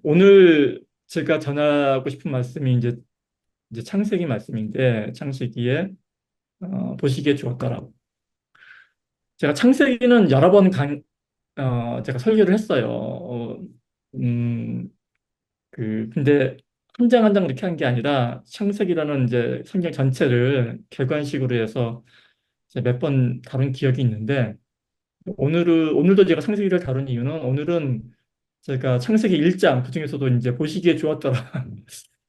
오늘 제가 전하고 싶은 말씀이 이제 창세기 말씀인데, 창세기에 보시기에 주었더라고. 제가 창세기는 여러 번 제가 설교를 했어요. 음, 근데 한 장 한 장 이렇게 한 게 아니라 창세기라는 이제 성경 전체를 객관식으로 해서 몇 번 다룬 기억이 있는데, 오늘도 제가 창세기를 다룬 이유는 오늘은 제가 창세기 1장 그중에서도 이제 보시기에 좋았더라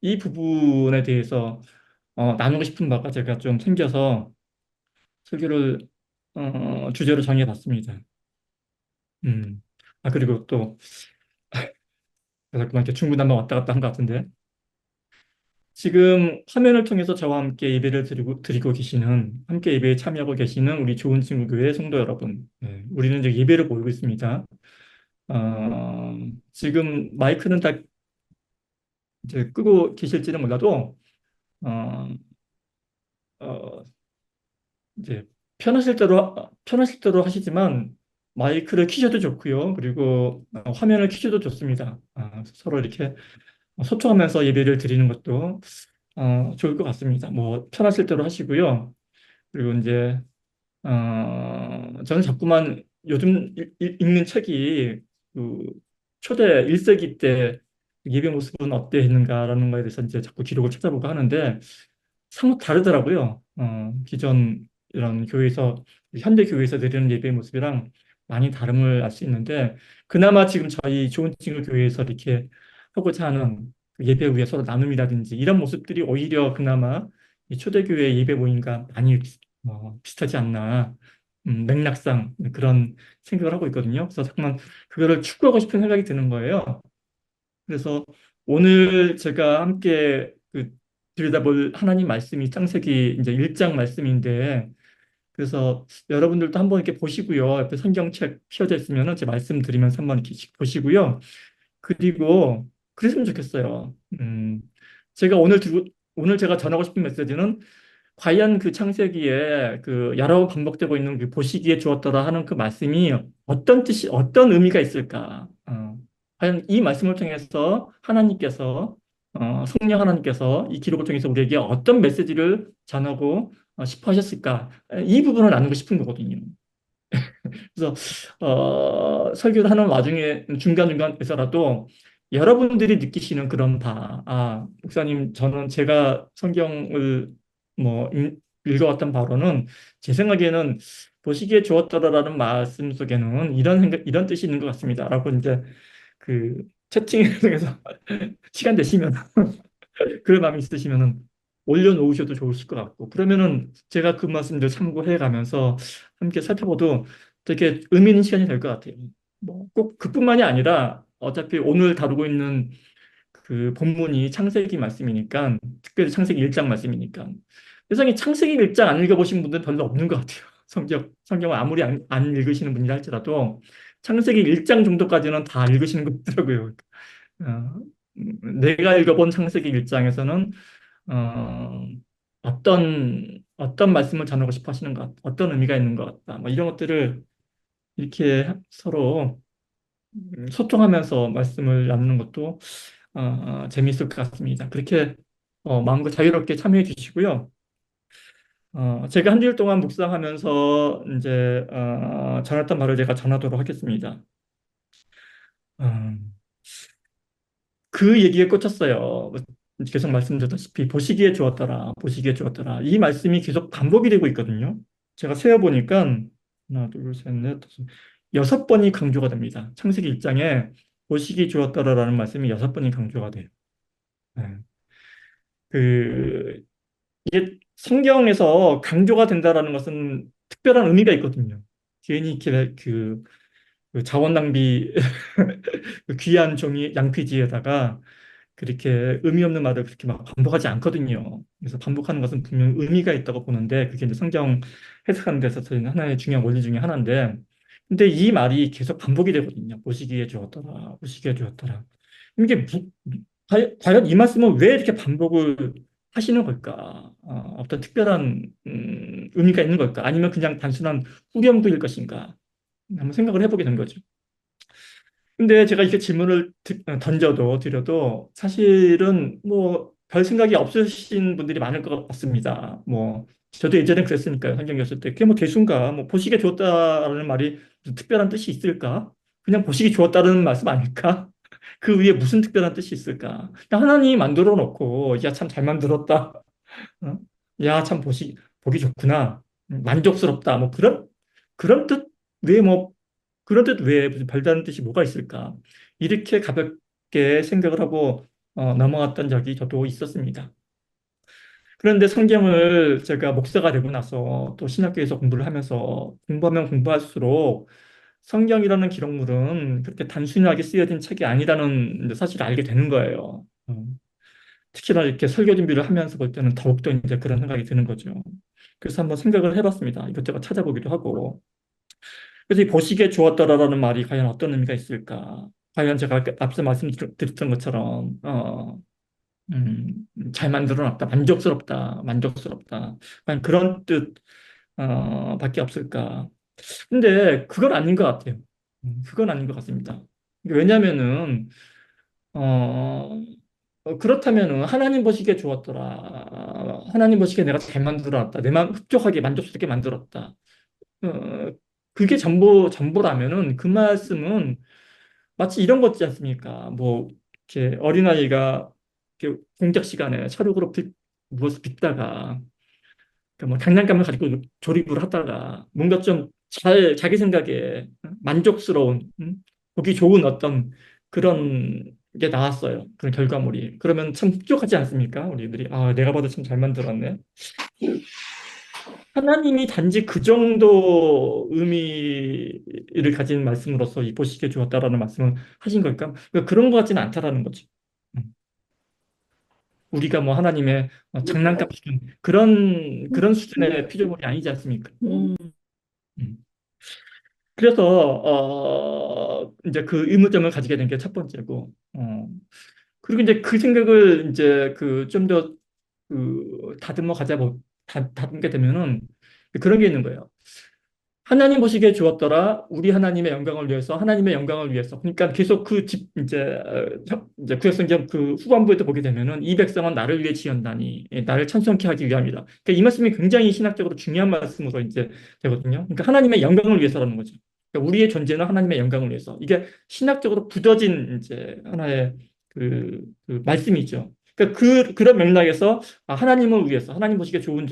이 부분에 대해서 나누고 싶은 바가 제가 좀 생겨서 설교를 주제로 정해봤습니다. 음. 그리고 또 자꾸만 이렇게 중구난방 왔다 갔다 한 것 같은데 지금 화면을 통해서 저와 함께 예배를 드리고 계시는 함께 예배에 참여하고 계시는 우리 좋은 친구 교회 성도 여러분, 네, 우리는 이제 예배를 보이고 있습니다. 어, 지금 마이크는 다 이제 끄고 계실지는 몰라도 어, 어, 이제 편하실 대로 하시지만 마이크를 켜셔도 좋고요. 그리고 화면을 켜셔도 좋습니다. 서로 이렇게 소통하면서 예배를 드리는 것도 좋을 것 같습니다. 뭐 편하실 대로 하시고요. 그리고 이제 저는 자꾸만 요즘 읽는 책이 그 초대 1세기 때 예배 모습은 어땠는가라는 거에 대해서 이제 자꾸 기록을 찾아보고 하는데 사뭇 다르더라고요. 기존 이런 교회에서 현대 교회에서 드리는 예배 모습이랑 많이 다름을 알 수 있는데 그나마 지금 저희 좋은 친구 교회에서 이렇게 하고자 하는 그 예배 후에 서로 나눔이라든지 이런 모습들이 오히려 그나마 이 초대교회 예배 모임과 많이 비슷하지 않나 맥락상 그런 생각을 하고 있거든요. 그래서 잠깐만 그거를 추구하고 싶은 생각이 드는 거예요. 그래서 오늘 제가 함께 들여다볼 하나님 말씀이 창세기 이제 1장 말씀인데 그래서 여러분들도 한번 이렇게 보시고요. 옆에 성경책 펴져 있으면은 제 말씀 드리면서 한번 이렇게 보시고요. 그리고 그랬으면 좋겠어요. 제가 오늘 제가 전하고 싶은 메시지는 과연 그 창세기에 그 여러 번 반복되고 있는 그 보시기에 주었더라 하는 그 말씀이 어떤 뜻이, 어떤 의미가 있을까? 과연 이 말씀을 통해서 하나님께서, 성령 하나님께서 이 기록을 통해서 우리에게 어떤 메시지를 전하고 싶어 하셨을까? 이 부분을 나누고 싶은 거거든요. 그래서 설교를 하는 와중에 중간중간에서라도 여러분들이 느끼시는 그런 목사님, 저는 제가 성경을 뭐 읽어왔던 바로는 제 생각에는 보시기에 좋았더라라는 말씀 속에는 이런 뜻이 있는 것 같습니다. 라고 이제 그 채팅을 통해서 시간 되시면 그런 마음이 있으시면은 올려놓으셔도 좋으실 것 같고 그러면은 제가 그 말씀들 참고해 가면서 함께 살펴봐도 되게 의미 있는 시간이 될 것 같아요. 뭐 꼭 그뿐만이 아니라 어차피 오늘 다루고 있는 그 본문이 창세기 말씀이니까 특별히 창세기 1장 말씀이니까 세상에 창세기 1장 안 읽어보신 분들 별로 없는 것 같아요. 성경을 아무리 안 읽으시는 분이라 할지라도 창세기 1장 정도까지는 다 읽으시는 것 같더라고요. 어, 내가 읽어본 창세기 1장에서는 어, 어떤 말씀을 전하고 싶어 하시는 것, 어떤 의미가 있는 것 같다. 뭐 이런 것들을 이렇게 서로 소통하면서 말씀을 나누는 것도 재미있을 것 같습니다. 그렇게 마음껏 자유롭게 참여해 주시고요. 제가 한 주일 동안 묵상하면서 이제 전했던 말을 제가 전하도록 하겠습니다. 음, 그 얘기에 꽂혔어요. 계속 말씀드렸다시피 보시기에 주었더라, 보시기에 주었더라. 이 말씀이 계속 반복이 되고 있거든요. 제가 세어보니까 하나, 둘, 셋, 넷, 다섯, 6번이 강조가 됩니다. 창세기 1장에 보시기 주었더라라는 말씀이 6번이 강조가 돼요. 네. 그 이게 성경에서 강조가 된다라는 것은 특별한 의미가 있거든요. 괜히 이렇게 그 자원 낭비 그 귀한 종이 양피지에다가 그렇게 의미 없는 말을 그렇게 막 반복하지 않거든요. 그래서 반복하는 것은 분명 의미가 있다고 보는데 그게 이제 성경 해석하는 데서 저희는 하나의 중요한 원리 중에 하나인데 근데 이 말이 계속 반복이 되거든요. 보시기에 주었더라, 보시기에 주었더라. 이게 과연 이 말씀은 왜 이렇게 반복을 하시는 걸까? 어떤 특별한 의미가 있는 걸까? 아니면 그냥 단순한 후렴구일 것인가? 한번 생각을 해보게 된 거죠. 근데 제가 이렇게 질문을 던져도 드려도 사실은 뭐 별 생각이 없으신 분들이 많을 것 같습니다. 뭐 저도 예전에 그랬으니까요. 성경이었을 때 그게 뭐 대수인가 뭐 보시기에 좋았다라는 말이 무슨 특별한 뜻이 있을까? 그냥 보시기 좋았다는 말씀 아닐까? 그 위에 무슨 특별한 뜻이 있을까? 그냥 하나님이 만들어 놓고 야 참 잘 만들었다. 어? 야 참 보기 좋구나. 만족스럽다. 뭐 그런 뜻 외에 뭐 그런 뜻 외에 무슨 별다른 뜻이 뭐가 있을까? 이렇게 가볍게 생각을 하고 넘어갔던 적이 저도 있었습니다. 그런데 성경을 제가 목사가 되고 나서 또 신학교에서 공부를 하면서 공부하면 공부할수록 성경이라는 기록물은 그렇게 단순하게 쓰여진 책이 아니라는 사실을 알게 되는 거예요. 특히나 이렇게 설교 준비를 하면서 볼 때는 더욱더 이제 그런 생각이 드는 거죠. 그래서 한번 생각을 해봤습니다. 이것저것 찾아보기도 하고. 그래서 이 보시기에 좋았더라라는 말이 과연 어떤 의미가 있을까? 과연 제가 앞서 말씀드렸던 것처럼, 잘 만들어놨다, 만족스럽다. 과연 그런 뜻, 밖에 없을까? 근데 그건 아닌 것 같아요. 그건 아닌 것 같습니다. 왜냐면은, 어, 그렇다면은 하나님 보시기에 좋았더라. 하나님 보시기에 내가 잘 만들어놨다. 내 마음 흡족하게 만족스럽게 만들었다. 어, 그게 전부라면은 그 말씀은 마치 이런 거 있지 않습니까? 뭐 이렇게 어린아이가 이렇게 공작 시간에 찰흙으로 무엇을 빚다가 그뭐 장난감을 가지고 조립을 하다가 뭔가 좀 잘 자기 생각에 만족스러운 보기 좋은 어떤 그런 게 나왔어요. 그런 결과물이. 그러면 참 흡족하지 않습니까? 우리들이 아 내가 봐도 참 잘 만들었네. 하나님이 단지 그 정도 의미를 가진 말씀으로서 이 보시기에 주었다라는 말씀을 하신 걸까? 그러니까 그런 것 같지는 않다라는 거죠. 음. 우리가 뭐 하나님의 장난감 같은 그런 수준의 피조물이 아니지 않습니까? 음. 그래서 이제 그 의문점을 가지게 된 게 첫 번째고, 그리고 이제 그 생각을 이제 그 좀 더 그 다듬게 되면은 그런 게 있는 거예요. 하나님 보시기에 주었더라. 우리 하나님의 영광을 위해서, 하나님의 영광을 위해서. 그러니까 계속 그 집, 이제 구약성경 그 후반부에도 보게 되면은 이 백성은 나를 위해 지었나니, 나를 찬송케 하기 위함이다. 그러니까 이 말씀이 굉장히 신학적으로 중요한 말씀으로 이제 되거든요. 그러니까 하나님의 영광을 위해서라는 거죠. 그러니까 우리의 존재는 하나님의 영광을 위해서. 이게 신학적으로 굳어진 이제 하나의 그 말씀이죠. 그러니까 그런 맥락에서 하나님을 위해서, 하나님 보시기에 좋은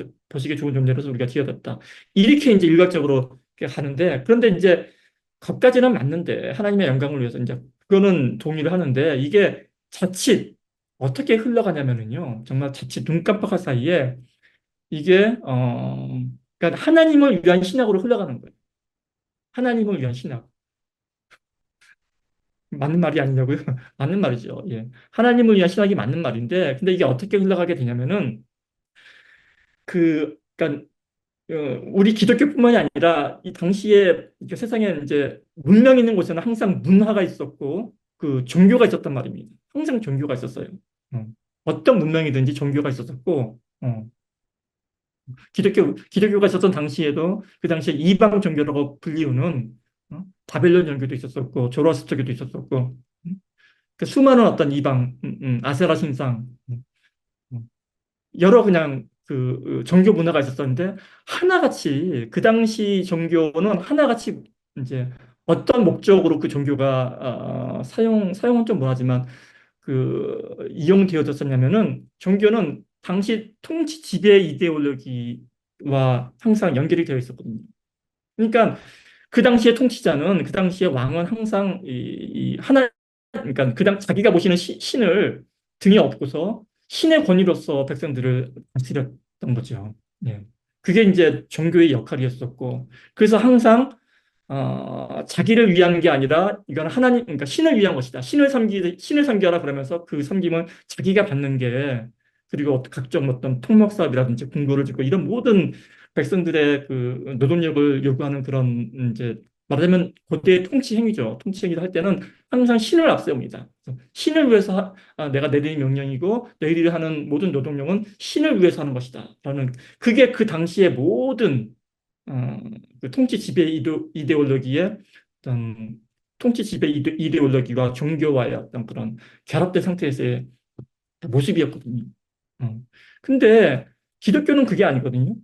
존재로서 우리가 지어졌다. 이렇게 이제 일괄적으로 하는데 그런데 이제 것까지는 맞는데 하나님의 영광을 위해서 이제 그거는 동의를 하는데 이게 자칫 어떻게 흘러가냐면은요 정말 자칫 눈 깜빡할 사이에 이게 그러니까 하나님을 위한 신학으로 흘러가는 거예요. 하나님을 위한 신학 맞는 말이 아니냐고요? 맞는 말이죠. 예. 하나님을 위한 신학이 맞는 말인데 근데 이게 어떻게 흘러가게 되냐면은 그러니까 어, 우리 기독교뿐만이 아니라 이 당시에 이렇게 세상에 이제 문명 있는 곳에는 항상 문화가 있었고 그 종교가 있었단 말입니다. 항상 종교가 있었어요. 어. 어떤 문명이든지 종교가 있었고 기독교가 있었던 당시에도 그 당시에 이방 종교라고 불리우는 바벨론 종교도 있었었고 조로아스터교도 있었었고 그 수많은 어떤 이방 아세라 신상 여러 그냥 그 종교 문화가 있었었는데 하나같이 그 당시 종교는 하나같이 이제 어떤 목적으로 그 종교가 사용은 좀 뭐하지만 그 이용되어졌었냐면은 종교는 당시 통치 지배 이데올로기와 항상 연결이 되어 있었거든요. 그러니까 그 당시의 통치자는 그 당시의 왕은 항상 이 하나 그러니까 자기가 모시는 신을 등에 업고서 신의 권위로서 백성들을 다스렸던 거죠. 예. 그게 이제 종교의 역할이었었고 그래서 항상 자기를 위한 게 아니라 이건 하나님 그러니까 신을 위한 것이다. 신을 섬겨라 그러면서 그 섬김은 자기가 받는 게 그리고 각종 어떤 통목 사업이라든지 궁고를 짓고 이런 모든 백성들의 그 노동력을 요구하는 그런 이제 말하자면 고대의 통치 행위죠. 통치 행위를 할 때는 항상 신을 앞세웁니다. 그래서 신을 위해서 내가 내리는 명령이고 너희들이 하는 모든 노동력은 신을 위해서 하는 것이다. 라는 그게 그 당시의 모든 그 통치 지배 이데올로기의 어떤 통치 지배 이데올로기와 종교와의 어떤 그런 결합된 상태에서의 모습이었거든요. 어. 근데 기독교는 그게 아니거든요.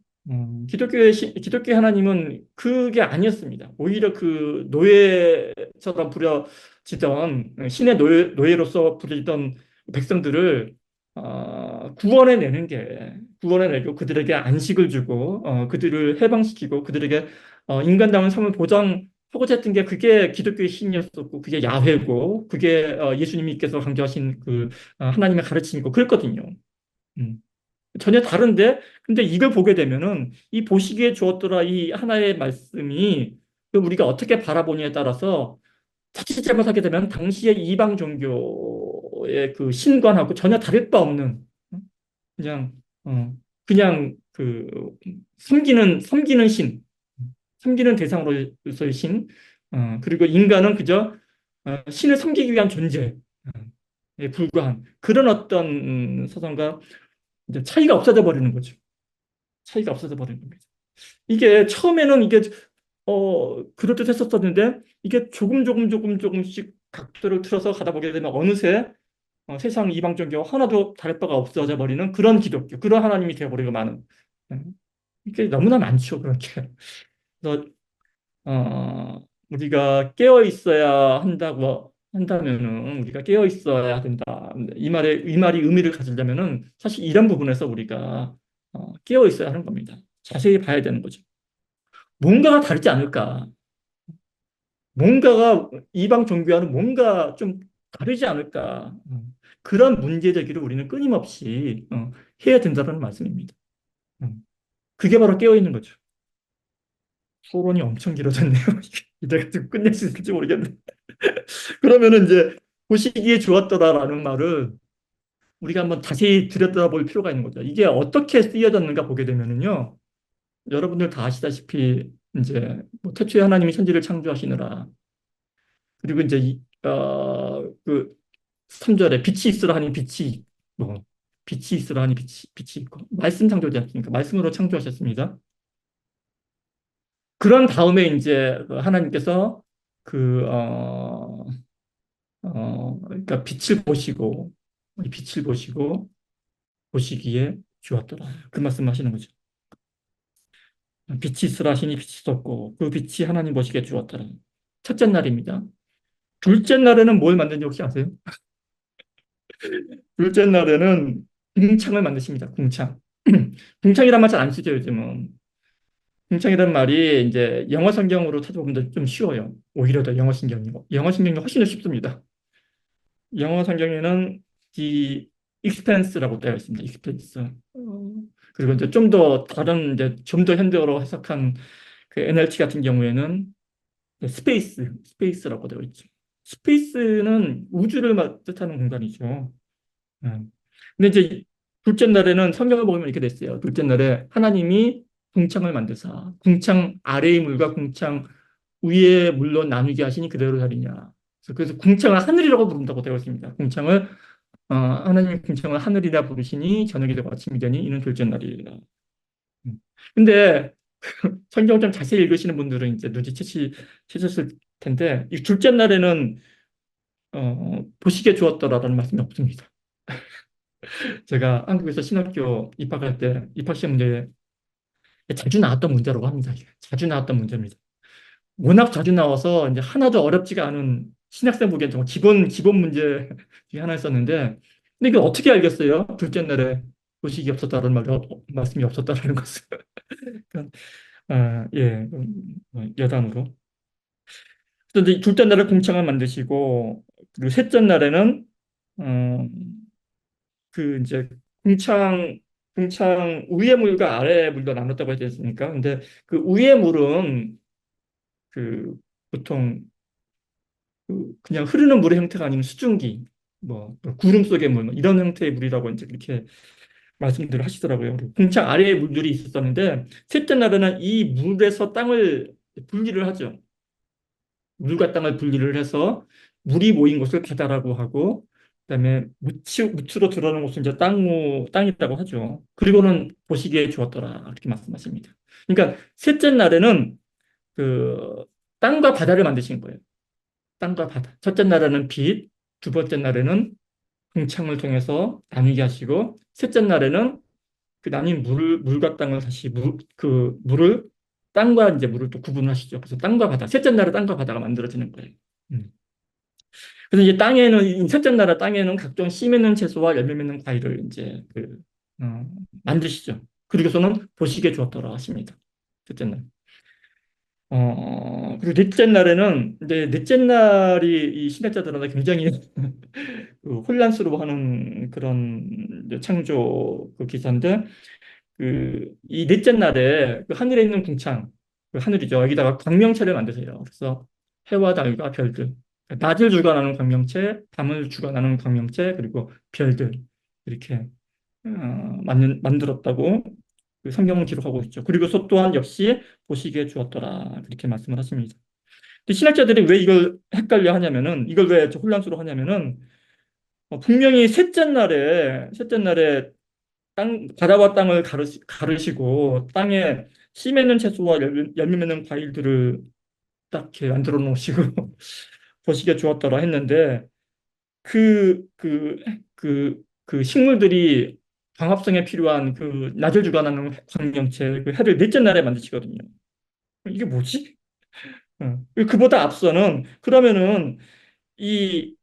기독교의 하나님은 그게 아니었습니다. 오히려 그 노예처럼 부려지던 신의 노예로서 부려지던 백성들을 구원해내고 그들에게 안식을 주고 그들을 해방시키고 그들에게 인간다운 삶을 보장하고자 했던 게 그게 기독교의 신이었었고 그게 야훼고 그게 예수님께서 강조하신 그 하나님의 가르침이고 그랬거든요. 음. 전혀 다른데, 근데 이걸 보게 되면은 이 보시기에 주었더라 이 하나의 말씀이 그 우리가 어떻게 바라보냐에 따라서 자칫 잘못하게 되면 당시의 이방 종교의 그 신관하고 전혀 다를 바 없는 그냥 그냥 그 섬기는 신, 섬기는 대상으로서의 신, 그리고 인간은 그저 신을 섬기기 위한 존재에 불과한 그런 어떤 사상과 이제 차이가 없어져 버리는 거죠. 차이가 없어져 버리는 겁니다. 이게 처음에는 이게 그럴듯했었는데 이게 조금씩 각도를 틀어서 가다 보게 되면 어느새 세상 이방 종교 하나도 다를 바가 없어져 버리는 그런 기독교, 그런 하나님이 되어버리고 마는 이게 너무나 많죠, 그렇게. 그래서 우리가 깨어 있어야 한다고 한다면은 우리가 깨어 있어야 된다. 이 말이 의미를 가지려면은 사실 이런 부분에서 우리가 깨어 있어야 하는 겁니다. 자세히 봐야 되는 거죠. 뭔가가 다르지 않을까? 뭔가가 이방 종교와는 뭔가 좀 다르지 않을까? 그런 문제 제기를 우리는 끊임없이 해야 된다는 말씀입니다. 그게 바로 깨어 있는 거죠. 토론이 엄청 길어졌네요. 이제 좀 끝낼 수 있을지 모르겠네. 그러면은 이제 보시기에 좋았더라라는 말을 우리가 한번 자세히 들여다볼 필요가 있는 거죠. 이게 어떻게 쓰여졌는가 보게 되면은요. 여러분들 다 아시다시피 이제 뭐 태초에 하나님이 천지를 창조하시느라 그리고 이제 그 3절에 빛이 있으라 하니 빛이 뭐 빛이 있으라 하니 빛이 있고 말씀 창조지 않습니까? 말씀으로 창조하셨습니다. 그런 다음에 이제 그 하나님께서 그 그러니까 빛을 보시고 보시기에 좋았더라. 그 말씀하시는 거죠. 빛이 있으라 하시니 빛이 있었고 그 빛이 하나님 보시기에 좋았더라. 첫째 날입니다. 둘째 날에는 뭘 만드는지 혹시 아세요? 둘째 날에는 궁창을 만드십니다. 궁창. 궁창이란 말 잘 안 쓰죠, 요즘은. 궁창이란 말이 이제 영어 성경으로 찾아보면 좀 쉬워요. 오히려 더 영어 성경이고. 영어 성경이 훨씬 더 쉽습니다. 영어 성경에는 the expanse라고 되어 있습니다. expanse. 그리고 이제 좀 더 다른 이제 좀 더 현대어로 해석한 그 NLT 같은 경우에는 스페이스라고 되어 있죠. 스페이스는 우주를 뜻하는 공간이죠. 음. 근데 이제 둘째 날에는 성경을 보면 이렇게 됐어요. 둘째 날에 하나님이 궁창을 만드사 궁창 아래의 물과 궁창 위의 물로 나누게 하시니 그대로 하리냐. 그래서 궁창을 하늘이라고 부른다고 되어 있습니다. 궁창을 하나님의 궁창을 하늘이라 부르시니 저녁이 되고 아침이 되니 이는 둘째 날이라. 근데 성경 좀 자세히 읽으시는 분들은 이제 눈치채셨을 텐데 이 둘째 날에는 보시기에 좋았더라라는 말씀이 없습니다. 제가 한국에서 신학교 입학할 때 입학시험 문제에 자주 나왔던 문제라고 합니다. 이게. 자주 나왔던 문제입니다. 워낙 자주 나와서 이제 하나도 어렵지가 않은 신학생 보기엔 정말 기본 문제 중에 하나였었는데 근데 이걸 어떻게 알겠어요? 둘째 날에 보식이 없었다는 말씀이 없었다는 것을. 그러니까, 예, 여담으로. 그래서 이제 둘째 날에 공창을 만드시고 그리고 셋째 날에는 어, 그 이제 궁창 위의 물과 아래의 물로 나눴다고 했지 않습니까? 근데 그 위의 물은 그 보통 그냥 흐르는 물의 형태가 아닌 수증기, 뭐 구름 속의 물, 뭐 이런 형태의 물이라고 이제 그렇게 말씀들을 하시더라고요. 그리고 궁창 아래에 물들이 있었었는데 셋째 날에는 이 물에서 땅을 분리를 하죠. 물과 땅을 분리를 해서 물이 모인 곳을 바다라고 하고 그다음에 무치로 드러나는 곳은 이제 땅이라고 하죠. 그리고는 보시기에 주었더라 이렇게 말씀하십니다. 그러니까 셋째 날에는 그 땅과 바다를 만드신 거예요. 땅과 바다. 첫째 날에는 빛, 두 번째 날에는 궁창을 통해서 나누게 하시고, 셋째 날에는 그 나뉜 물과 땅을 다시 그 물을 땅과 이제 물을 또 구분하시죠. 그래서 땅과 바다. 셋째 날에 땅과 바다가 만들어지는 거예요. 음. 그래서 이제 땅에는 이 셋째 날에 땅에는 각종 씨 맺는 채소와 열매 맺는 과일을 이제 어, 만드시죠. 그리고서는 보시기에 주었더라 하십니다. 셋째 날. 그리고 넷째 날에는 이제 넷째 날이 이 신학자들한테 굉장히 그 혼란스러워하는 그런 이제 창조 그 기사인데 이 넷째 날에 그 하늘에 있는 궁창, 그 하늘이죠. 여기다가 광명체를 만드세요. 그래서 해와 달과 별들, 낮을 주관하는 광명체, 밤을 주관하는 광명체, 그리고 별들 이렇게 만들었다고 그 성경은 기록하고 있죠. 그리고서 또한 역시 보시기에 주었더라 그렇게 말씀을 하십니다. 근데 신학자들이 왜 이걸 헷갈려 하냐면은 이걸 왜 혼란스러워 하냐면은 분명히 셋째 날에 바다와 땅을 가르시고 땅에 씨 맺는 채소와 열매 맺는 과일들을 딱 이렇게 만들어 놓으시고 보시기에 주었더라 했는데 그, 그, 그 식물들이 광합성에 필요한 그 낮을 주관하는 광명체, 그 해를 넷째 날에 만드시거든요. 이게 뭐지? 그보다 앞서는 그러면은 이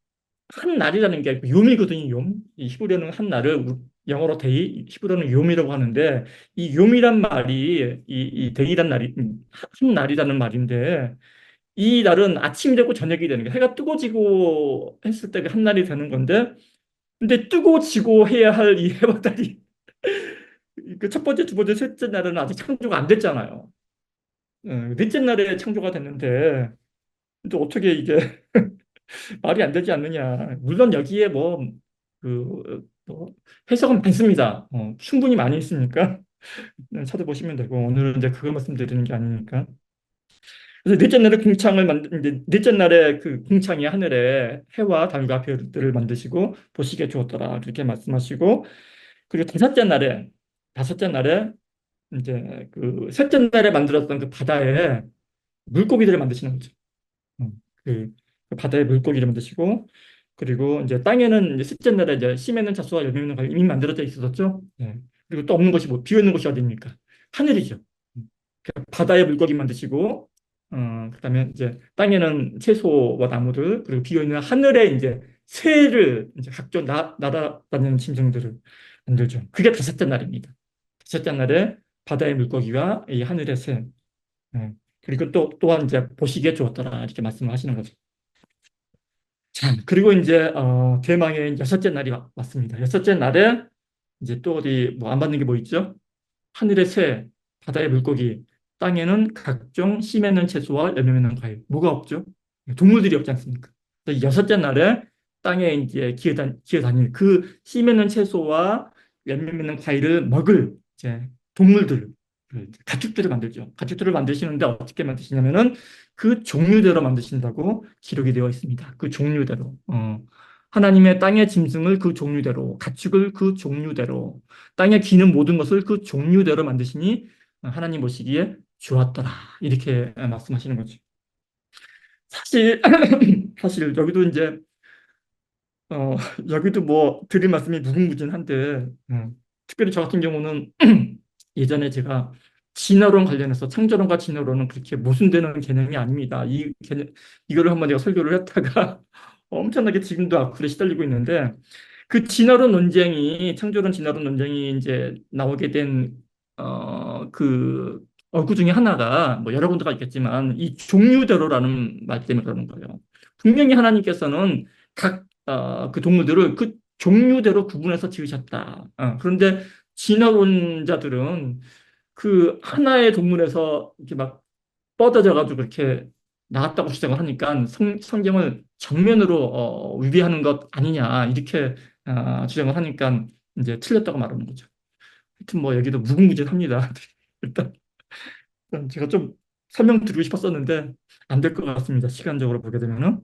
한 날이라는 게 요미거든요. 요. 이 히브리어는 한 날을 영어로 데이, 히브리어는 요미라고 하는데 이 요미란 말이 이 데이란 날이 한 날이라는 말인데 이 날은 아침이 되고 저녁이 되는 게 해가 뜨고 지고 했을 때 한 날이 되는 건데 근데 뜨고 지고 해야 할 이 해와 달이 그 첫 번째, 두 번째, 셋째 날은 아직 창조가 안 됐잖아요. 넷째 날에 창조가 됐는데 또 어떻게 이게 말이 안 되지 않느냐. 물론 여기에 뭐 해석은 많습니다. 충분히 많이 있으니까 찾아보시면 되고 오늘은 이제 그거 말씀드리는 게 아니니까. 그래서 넷째 날에 이제 넷째 날에 그 궁창이 하늘에 해와 달과 별들을 만드시고 보시기에 주었더라 그렇게 말씀하시고 그리고 다섯째 날에 이제 그 셋째 날에 만들었던 그 바다에 물고기들을 만드시는 거죠. 음, 그, 그 바다에 물고기를 만드시고 그리고 이제 땅에는 이제 셋째 날에 이제 씨 맺는 자수와 열매 맺는 과일 이미 만들어져 있었죠. 예. 그리고 또 없는 것이 뭐 비어 있는 곳이 어디입니까? 하늘이죠. 바다에 물고기 만드시고 그다음에 이제 땅에는 채소와 나무들 그리고 비어 있는 하늘에 이제 새를 이제 각종 날아다니는 짐승들을 만들죠. 그게 다섯째 날입니다. 다섯째 날에 바다의 물고기와 이 하늘의 새 예. 그리고 또한 이제 보시기에 좋았더라 이렇게 말씀을 하시는 거죠. 참 그리고 이제 대망의 여섯째 날이 왔습니다. 여섯째 날에 이제 또 어디 뭐 안 받는 게 뭐 있죠? 하늘의 새, 바다의 물고기, 땅에는 각종 씨 맺는 채소와 열매 맺는 과일. 뭐가 없죠? 동물들이 없지 않습니까? 그래서 여섯째 날에 땅에 이제 기어다닐 그 씨 맺는 채소와 열매 맺는 과일을 먹을 이제 동물들, 그 가축들을 만들죠. 가축들을 만드시는데 어떻게 만드시냐면은 그 종류대로 만드신다고 기록이 되어 있습니다. 그 종류대로. 하나님의 땅의 짐승을 그 종류대로, 가축을 그 종류대로, 땅에 기는 모든 것을 그 종류대로 만드시니 하나님 보시기에 좋았더라. 이렇게 말씀하시는 거죠. 사실, 사실 여기도 이제, 어, 여기도 뭐 드릴 말씀이 무궁무진한데, 특별히 저 같은 경우는 예전에 제가 진화론 관련해서 창조론과 진화론은 그렇게 모순되는 개념이 아닙니다. 이거를 한번 제가 설교를 했다가 엄청나게 지금도 악플에 시달리고 있는데 그 창조론 진화론 논쟁이 이제 나오게 된, 그 얼구 중에 하나가 뭐 여러 군데가 있겠지만 이 종류대로라는 말 때문에 그러는 거예요. 분명히 하나님께서는 그 동물들을 그 종류대로 구분해서 지으셨다. 그런데 진화론자들은 그 하나의 동물에서 이렇게 막 뻗어져 가지고 이렇게 나왔다고 주장을 하니까 성경을 정면으로 위배하는 것 아니냐 이렇게 주장을 하니까 이제 틀렸다고 말하는 거죠. 하여튼 뭐 여기도 무궁무진합니다. 일단 제가 좀 설명드리고 싶었었는데 안 될 것 같습니다. 시간적으로 보게 되면은.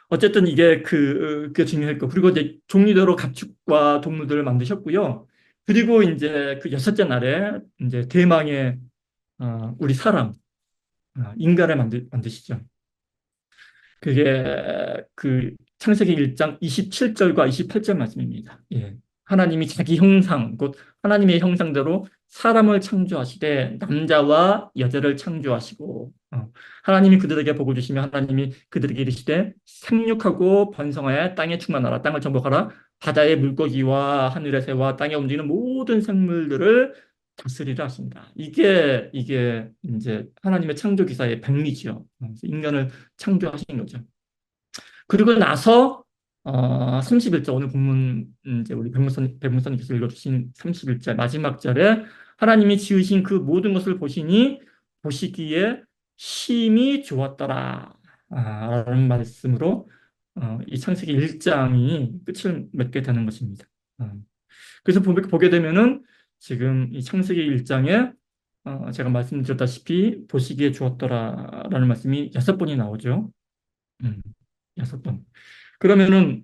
어쨌든 이게 그게 중요했고 그리고 이제 종류대로 가축과 동물들을 만드셨고요. 그리고 이제 그 여섯째 날에 이제 대망의 우리 사람 인간을 만드시죠. 그게 그 창세기 1장 27절과 28절 말씀입니다. 예. 하나님이 자기 형상, 곧 하나님의 형상대로 사람을 창조하시되 남자와 여자를 창조하시고 하나님이 그들에게 복을 주시며 하나님이 그들에게 이르시되 생육하고 번성하여 땅에 충만하라 땅을 정복하라 바다의 물고기와 하늘의 새와 땅에 움직이는 모든 생물들을 다스리라 하십니다. 이게 이제 하나님의 창조 기사의 백미지요. 인간을 창조하신 거죠. 그리고 나서 31절 오늘 본문 이제 우리 백문선님께서 읽어주신 31절 마지막 절에 하나님이 지으신 그 모든 것을 보시니 보시기에 심히 좋았더라 라는 말씀으로 이 창세기 1장이 끝을 맺게 되는 것입니다. 어, 그래서 보게 되면은 지금 이 창세기 1장에 제가 말씀드렸다시피 보시기에 좋았더라라는 말씀이 6번이 나오죠. 음, 6번. 그러면은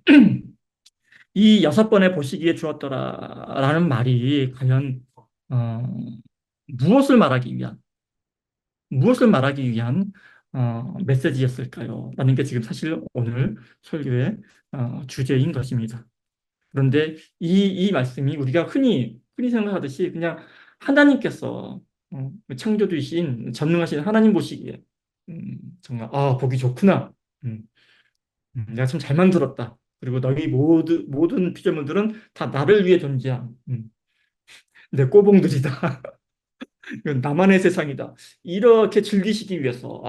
이 6번에 보시기에 좋았더라라는 말이 과연 어, 무엇을 말하기 위한 무엇을 말하기 위한 메시지였을까요? 라는 게 지금 사실 오늘 설교의 주제인 것입니다. 그런데 이 말씀이 우리가 흔히 생각하듯이 그냥 하나님께서 창조주이신 전능하신 하나님 보시기에 정말 보기 좋구나. 음, 내가 참 잘 만들었다. 그리고 너희 모든 피조물들은 다 나를 위해 존재한 내 꼬봉들이다. 이건 나만의 세상이다. 이렇게 즐기시기 위해서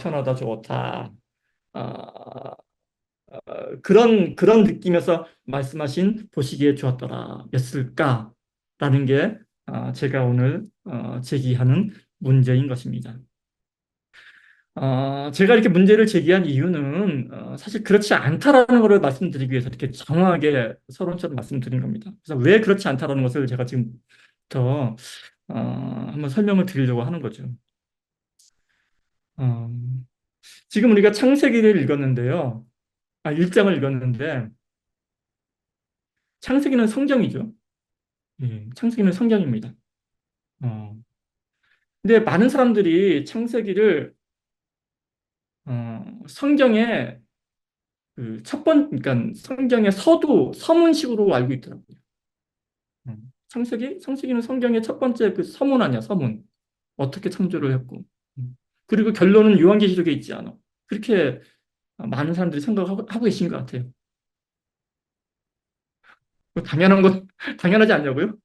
편하다 좋다. 아, 그런 느낌에서 말씀하신 보시기에 좋았더라 였을까라는 게 제가 오늘 제기하는 문제인 것입니다. 제가 이렇게 문제를 제기한 이유는 사실 그렇지 않다라는 것을 말씀드리기 위해서 이렇게 장황하게 서론처럼 말씀드린 겁니다. 그래서 왜 그렇지 않다라는 것을 제가 지금부터 한번 설명을 드리려고 하는 거죠. 어, 지금 우리가 창세기를 읽었는데요. 1장을 읽었는데 창세기는 성경이죠. 예, 창세기는 성경입니다. 어, 근데 많은 사람들이 창세기를 성경의 그 그러니까 성경의 서문식으로 알고 있더라고요. 창세기는 성경의 첫 번째 그 서문 아니야, 서문. 어떻게 창조를 했고. 그리고 결론은 요한계시록에 있지 않아. 그렇게 많은 사람들이 생각하고 하고 계신 것 같아요. 당연한 건, 당연하지 않냐고요?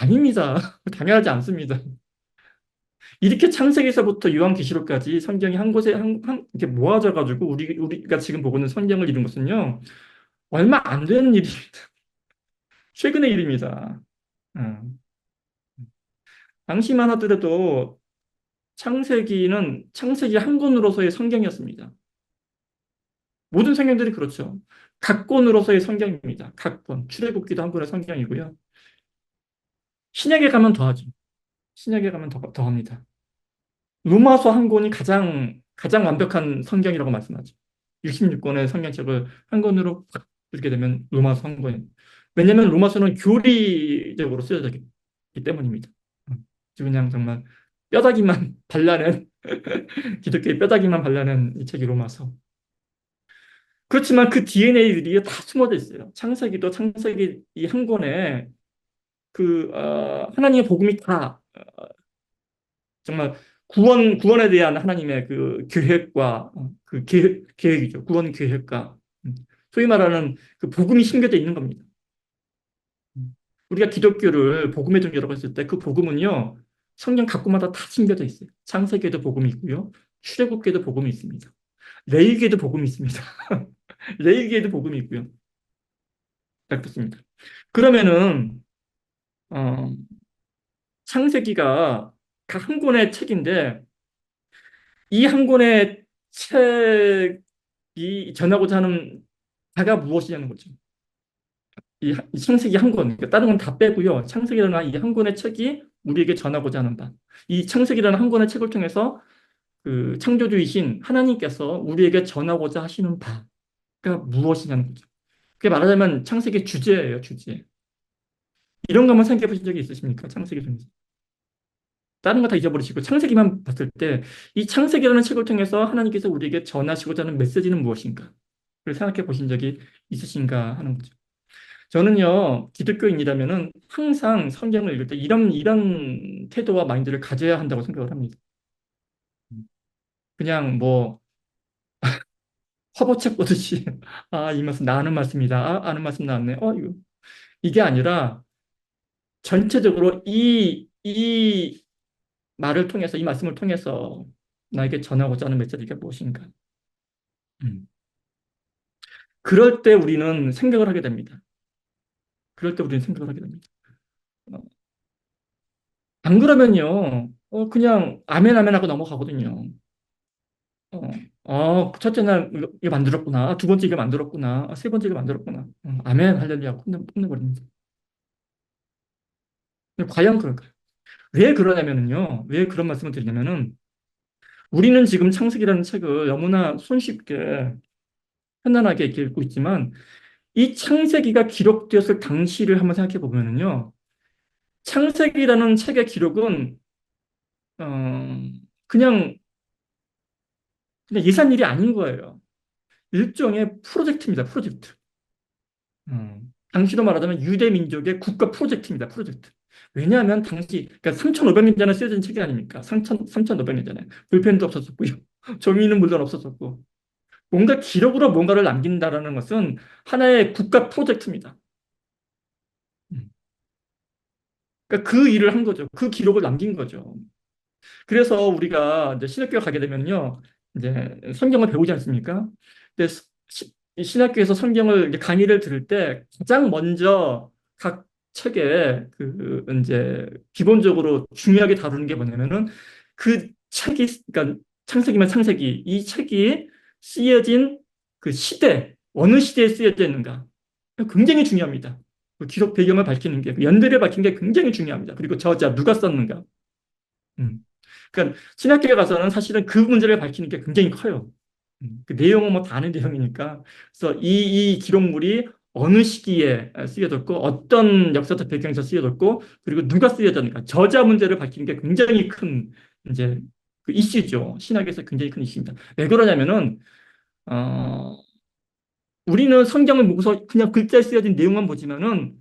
아닙니다. 당연하지 않습니다. 이렇게 창세기서부터 요한계시록까지 성경이 한 곳에 이렇게 모아져 가지고 우리가 지금 보고 있는 성경을 이룬 것은요. 얼마 안 되는 일입니다. 최근의 일입니다. 음. 당시만 하더라도 창세기는 창세기 한 권으로서의 성경이었습니다. 모든 성경들이 그렇죠. 각 권으로서의 성경입니다. 각 권. 출애굽기도 한 권의 성경이고요. 신약에 가면 더하죠. 신약에 가면 더합니다. 로마서 한 권이 가장 완벽한 성경이라고 말씀하죠. 66권의 성경책을 한 권으로 읽게 되면 로마서 한 권. 왜냐하면 로마서는 교리적으로 쓰여졌기 때문입니다. 그냥 정말 뼈다귀만 발라낸 기독교의 뼈다귀만 발라낸 이 책이 로마서. 그렇지만 그 DNA들이 다 숨어져 있어요. 창세기도 창세기 이 한 권에 하나님의 복음이 다 정말 구원에 대한 하나님의 그 계획과 그 계획이죠. 구원 계획과 소위 말하는 그 복음이 심겨져 있는 겁니다. 우리가 기독교를 복음의 종교라고 했을 때 그 복음은요. 성경 각 곳마다 다 심겨져 있어요. 창세기에도 복음이 있고요. 출애굽기에도 복음이 있습니다. 레위기에도 복음이 있습니다. 레위기에도 복음이 있고요. 딱 그렇습니다. 그러면은 어, 창세기가 각 한 권의 책인데 이 한 권의 책이 전하고자 하는 바가 무엇이냐는 거죠. 이 창세기 한 권, 그러니까 다른 건 다 빼고요. 창세기라는 이 한 권의 책이 우리에게 전하고자 하는 바. 이 창세기라는 한 권의 책을 통해서 그 창조주이신 하나님께서 우리에게 전하고자 하시는 바가 무엇이냐는 거죠. 그게 말하자면 창세기 주제예요, 주제. 이런 거 한번 생각해 보신 적이 있으십니까? 창세기 중에서. 다른 거 다 잊어버리시고 창세기만 봤을 때 이 창세기라는 책을 통해서 하나님께서 우리에게 전하시고자 하는 메시지는 무엇인가? 를 생각해 보신 적이 있으신가 하는 거죠. 저는요, 기독교인이라면은 항상 성경을 읽을 때 이런 태도와 마인드를 가져야 한다고 생각을 합니다. 그냥 뭐 화보책 보듯이 아, 이 말씀 나 아는 말씀이다. 아, 아는 말씀 나왔네. 이게 아니라 전체적으로 이 말을 통해서 이 말씀을 통해서 나에게 전하고자 하는 메시지가 무엇인가? 음. 그럴 때 우리는 생각을 하게 됩니다. 그럴 때 우리는 생각을 하게 됩니다. 어, 안 그러면요, 그냥 아멘 아멘 하고 넘어가거든요. 어, 첫째 날 이거 만들었구나. 두 번째 이거 만들었구나. 세 번째 이거 만들었구나. 아멘 할렐루야 끝내버립니다. 근데 과연 그럴까요? 왜 그러냐면요. 왜 그런 말씀을 드리냐면은 우리는 지금 창세기라는 책을 너무나 손쉽게 편안하게 이렇게 읽고 있지만 이 창세기가 기록되었을 당시를 한번 생각해 보면은요. 창세기라는 책의 기록은 어, 그냥 예산 일이 아닌 거예요. 일종의 프로젝트입니다. 프로젝트. 당시로 말하자면 유대 민족의 국가 프로젝트입니다. 프로젝트. 왜냐하면 당시 그러니까 3,500년 전에 쓰여진 책이 아닙니까? 3,500년 전에 불펜도 없었었고요. 종이는 물론 없었었고 뭔가 기록으로 뭔가를 남긴다라는 것은 하나의 국가 프로젝트입니다. 음. 그러니까 그 일을 한 거죠. 그 기록을 남긴 거죠. 그래서 우리가 이제 신학교 가게 되면요, 이제 성경을 배우지 않습니까? 근데 이 신학교에서 성경을 이제 강의를 들을 때 가장 먼저 각 책에 그 이제 기본적으로 중요하게 다루는 게 뭐냐면은 그 책이 그러니까 창세기면 창세기 이 책이 쓰여진 그 시대 어느 시대에 쓰여져 있는가 굉장히 중요합니다. 그 기록 배경을 밝히는 게, 그 연대를 밝히는 게 굉장히 중요합니다. 그리고 저자 누가 썼는가. 음. 그러니까 신학교에 가서는 사실은 그 문제를 밝히는 게 굉장히 커요. 그 내용은 뭐 다 아는 내용이니까. 그래서 이 기록물이 어느 시기에 쓰여졌고 어떤 역사적 배경에서 쓰여졌고 그리고 누가 쓰여졌는가 저자 문제를 밝히는 게 굉장히 큰 이제 그 이슈죠. 신학에서 굉장히 큰 이슈입니다. 왜 그러냐면은 어, 우리는 성경을 보고서 그냥 글자에 쓰여진 내용만 보지만은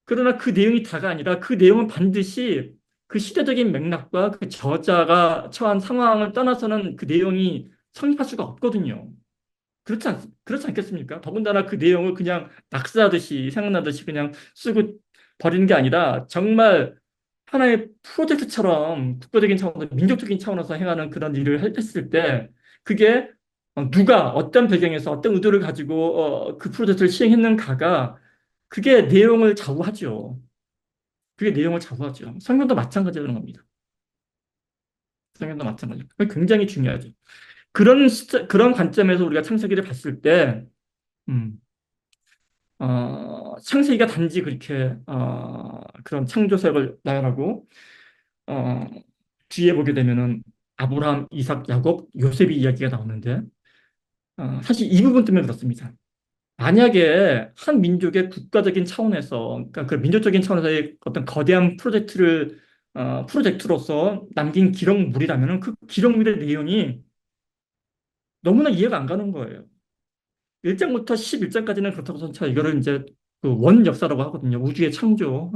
그러나 그 내용이 다가 아니라 그 내용은 반드시 그 시대적인 맥락과 그 저자가 처한 상황을 떠나서는 그 내용이 성립할 수가 없거든요. 그렇지 않겠습니까? 더군다나 그 내용을 그냥 낙서하듯이 생각나듯이 그냥 쓰고 버리는 게 아니라 정말 하나의 프로젝트처럼 국가적인 차원에서 민족적인 차원에서 행하는 그런 일을 했을 때 그게 누가 어떤 배경에서 어떤 의도를 가지고 그 프로젝트를 시행했는가가 그게 내용을 좌우하죠. 그게 내용을 좌우하죠. 성경도 마찬가지라는 겁니다. 성경도 마찬가지고. 굉장히 중요하죠. 그런 관점에서 우리가 창세기를 봤을 때, 음, 창세기가 단지 그렇게, 그런 창조세를 나열하고, 어, 뒤에 보게 되면은 아브라함, 이삭, 야곱, 요셉이 이야기가 나오는데, 사실 이 부분 때문에 그렇습니다. 만약에 한 민족의 국가적인 차원에서, 그러니까 그 민족적인 차원에서의 어떤 거대한 프로젝트로서 남긴 기록물이라면 그 기록물의 내용이 너무나 이해가 안 가는 거예요. 1장부터 11장까지는 그렇다고 선쳐 이거를 이제 그 원 역사라고 하거든요. 우주의 창조.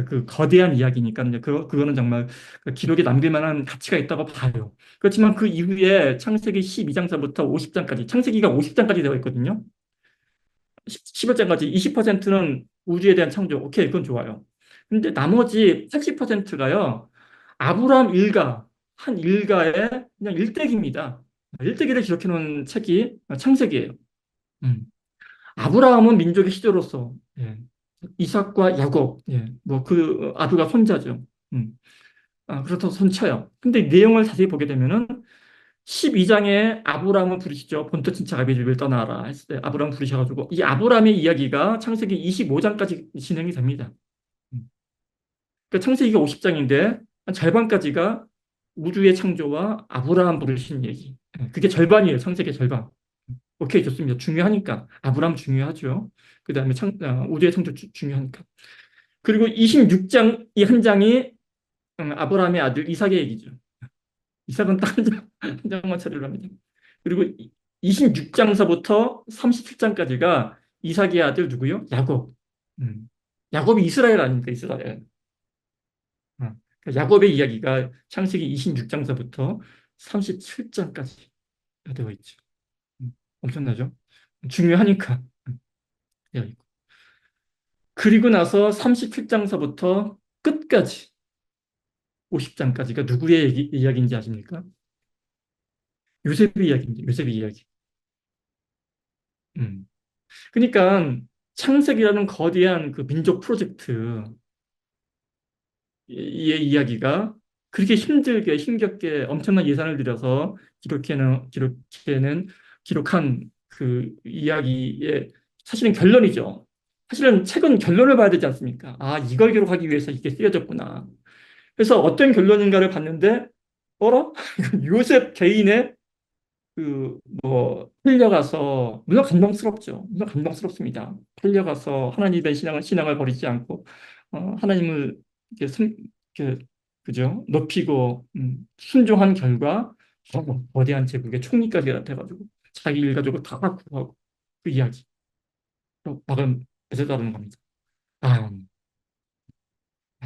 그 거대한 이야기니까 이제 그거는 정말 그 기록에 남길 만한 가치가 있다고 봐요. 그렇지만 그 이후에 창세기 12장서부터 50장까지, 창세기가 50장까지 되어 있거든요. 11장까지 20%는 우주에 대한 창조. 오케이, 그건 좋아요. 근데 나머지 80%가요. 아브라함 일가, 한 일가의 그냥 일대기입니다. 일대기를 기록해 놓은 책이 창세기예요. 음. 아브라함은 민족의 시조로서 예. 이삭과 야곱, 예. 뭐 그 아두가 손자죠. 음. 그렇다고 손쳐요. 근데 내용을 자세히 보게 되면은 12장에 아브라함을 부르시죠. 본토 친척 아비집을 떠나라 했을 때 아브라함 부르셔가지고 이 아브라함의 이야기가 창세기 25장까지 진행이 됩니다. 음. 그러니까 창세기가 50장인데 한 절반까지가 우주의 창조와 아브라함 부르신 얘기. 예, 그게 절반이에요. 창세기의 절반. 오케이, 좋습니다. 중요하니까. 아브라함 중요하죠. 그 다음에 우주의 창조 중요하니까. 그리고 26장 이 한 장이 아브라함의 아들 이삭의 얘기죠. 이삭은 딱 한 장만 처리를 합니다. 그리고 26장서부터 37장까지가 이삭의 아들 누구요? 야곱. 음. 야곱이 이스라엘 아닙니까? 이스라엘. 그러니까 야곱의 이야기가 창세기 26장서부터 37장까지 되어 있죠. 엄청나죠? 중요하니까 되어 있고. 그리고 나서 37장서부터 끝까지 50장까지가 누구의 이야기인지 아십니까? 요셉의 이야기입니다. 요셉의 이야기. 음. 그러니까 창세기라는 거대한 그 민족 프로젝트 의 이야기가 그렇게 힘들게 힘겹게 엄청난 예산을 들여서 기록한 그 이야기의 사실은 결론이죠. 사실은 책은 결론을 봐야 되지 않습니까? 아, 이걸 기록하기 위해서 이게 쓰여졌구나. 그래서 어떤 결론인가를 봤는데, 어라? 요셉 개인의 끌려가서, 물론 감동스럽죠. 물론 감동스럽습니다. 끌려가서 하나님의 신앙을 버리지 않고, 하나님을 이렇게, 이렇게, 그죠? 높이고, 순종한 결과, 거대한 제국의 총리까지 돼가지고, 자기 일가족을 다 구하고, 그 이야기. 또 막은 맺어다는 겁니다. 아,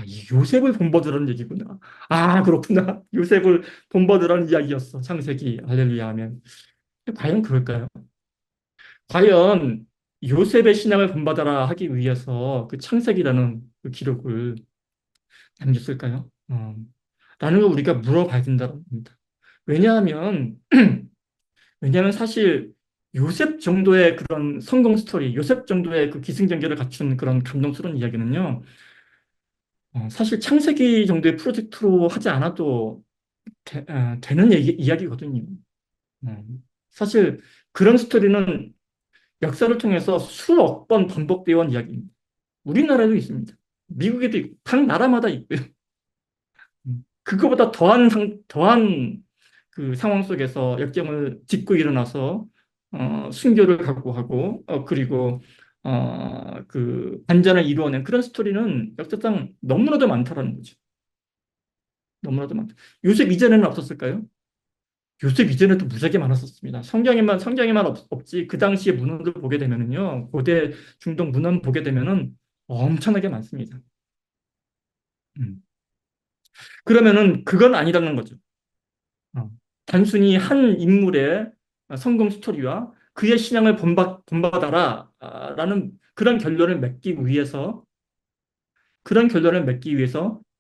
이 요셉을 본받으라는 얘기구나. 아, 그렇구나. 요셉을 본받으라는 이야기였어. 창세기, 할렐루야 하면. 과연 그럴까요? 과연 요셉의 신앙을 본받아라 하기 위해서 그 창세기라는 그 기록을 남겼을까요? 라는 걸 우리가 물어봐야 된다고 봅니다. 왜냐하면, 왜냐하면 사실 요셉 정도의 그런 성공 스토리, 요셉 정도의 그 기승전결을 갖춘 그런 감동스러운 이야기는요, 사실 창세기 정도의 프로젝트로 하지 않아도 되는 이야기거든요. 사실 그런 스토리는 역사를 통해서 수억 번 반복되어 온 이야기입니다. 우리나라에도 있습니다. 미국에도 있고, 각 나라마다 있고요. 그거보다 더한 그 상황 속에서 역경을 딛고 일어나서, 순교를 각오하고, 그리고, 그 반전을 이루어낸 그런 스토리는 역사상 너무나도 많다라는 거죠. 너무나도 많다. 요셉 이전에는 없었을까요? 요셉 이전에도 무지하게 많았었습니다. 성경에만 없지, 그 당시의 문헌을 보게 되면은요, 고대 중동 문헌 보게 되면은 엄청나게 많습니다. 음. 그러면은 그건 아니라는 거죠. 어. 단순히 한 인물의 성공 스토리와 그의 신앙을 본받아라, 라는 그런 결론을 맺기 위해서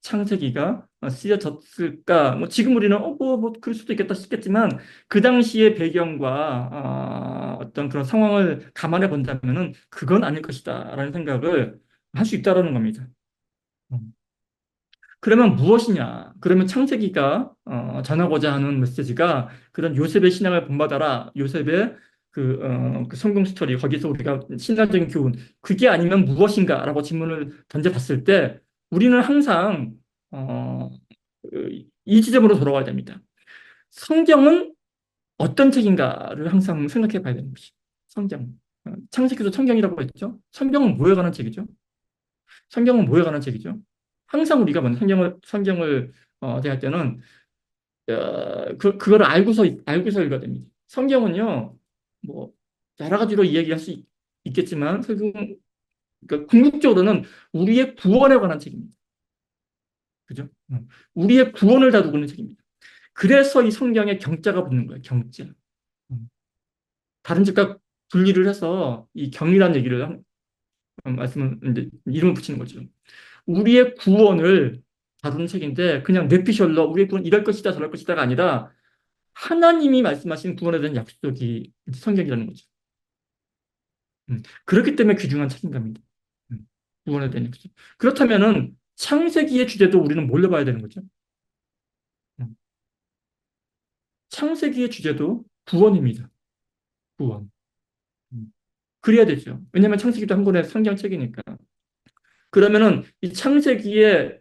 창세기가 쓰여졌을까? 뭐 지금 우리는 그럴 수도 있겠다 싶겠지만 그 당시의 배경과 어떤 그런 상황을 감안해 본다면은 그건 아닐 것이다라는 생각을 할 수 있다라는 겁니다. 음. 그러면 무엇이냐? 그러면 창세기가 전하고자 하는 메시지가 그런 요셉의 신앙을 본받아라. 요셉의 그 성공 스토리, 거기서 우리가 신앙적인 교훈, 그게 아니면 무엇인가라고 질문을 던져봤을 때 우리는 항상 어, 이 지점으로 돌아와야 됩니다. 성경은 어떤 책인가를 항상 생각해 봐야 되는 것이. 성경. 창세기도 성경이라고 했죠. 성경은 뭐에 관한 책이죠? 성경은 뭐에 관한 책이죠? 항상 우리가 먼저 성경을 대할 때는 그거를 알고서 읽어야 됩니다. 성경은요, 뭐 여러 가지로 이야기할 수 있겠지만 그러니까 궁극적으로는 우리의 구원에 관한 책입니다. 그죠? 우리의 구원을 다루고 있는 책입니다. 그래서 이 성경에 경자가 붙는 거예요. 경자. 음. 다른 책과 분리를 해서 이 경이라는 얘기를 말씀을 이제 이름을 붙이는 거죠. 우리의 구원을 다루는 책인데 그냥 내피셜러 우리의 구원 이럴 것이다 저럴 것이다가 아니라 하나님이 말씀하신 구원에 대한 약속이 성경이라는 거죠. 그렇기 때문에 귀중한 책인 겁니다. 구원에 대한 약속. 그렇다면은 창세기의 주제도 우리는 뭘로 봐야 되는 거죠? 음, 창세기의 주제도 구원입니다. 구원. 음, 그래야 되죠. 왜냐하면 창세기도 한 권의 성경책이니까. 그러면은 이 창세기의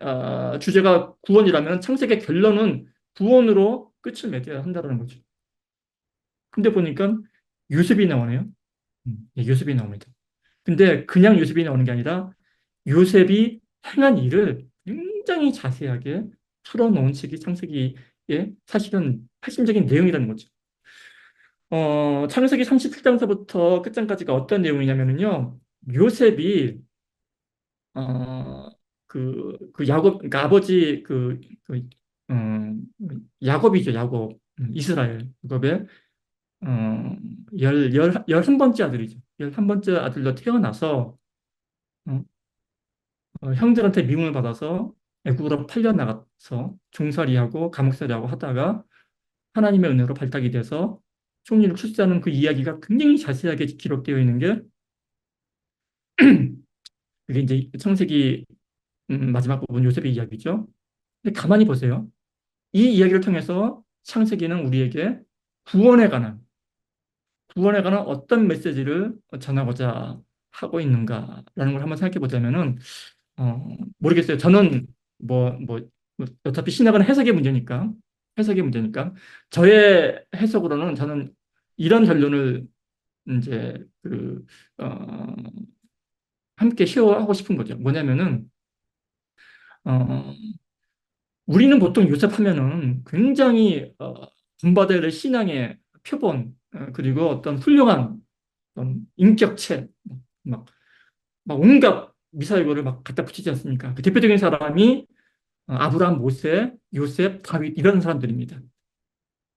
주제가 구원이라면 창세기의 결론은 구원으로 끝을 맺어야 한다는 거죠. 근데 보니까 요셉이 나오네요. 예, 요셉이 나옵니다. 근데 그냥 요셉이 나오는 게 아니라 요셉이 행한 일을 굉장히 자세하게 풀어놓은 책이 창세기의 사실은 핵심적인 내용이라는 거죠. 창세기 37장서부터 끝장까지가 어떤 내용이냐면요. 요셉이 어, 야곱, 그러니까 아버지 어, 야곱이죠, 야곱. 이스라엘. 야곱의 열한 번째 아들이죠. 11번째 아들로 태어나서 어, 형들한테 미움을 받아서 애국으로 팔려나가서 종살이하고 감옥살이하고 하다가 하나님의 은혜로 발탁이 돼서 총리를 출세하는 그 이야기가 굉장히 자세하게 기록되어 있는 게 그게 이제 창세기 마지막 부분 요셉의 이야기죠. 근데 가만히 보세요. 이 이야기를 통해서 창세기는 우리에게 구원에 관한 구원에 관한 어떤 메시지를 전하고자 하고 있는가라는 걸 한번 생각해 보자면은 모르겠어요. 저는 어차피 신학은 해석의 문제니까 저의 해석으로는 저는 이런 결론을 이제 어, 함께 쉐어하고 싶은 거죠. 뭐냐면은 어, 우리는 보통 요셉 하면은 굉장히 본받아야 될 신앙의 표본 그리고 어떤 훌륭한 어떤 인격체 막, 막 온갖 미사일거를 막 갖다 붙이지 않습니까? 그 대표적인 사람이 아브라함, 모세, 요셉, 다윗 이런 사람들입니다.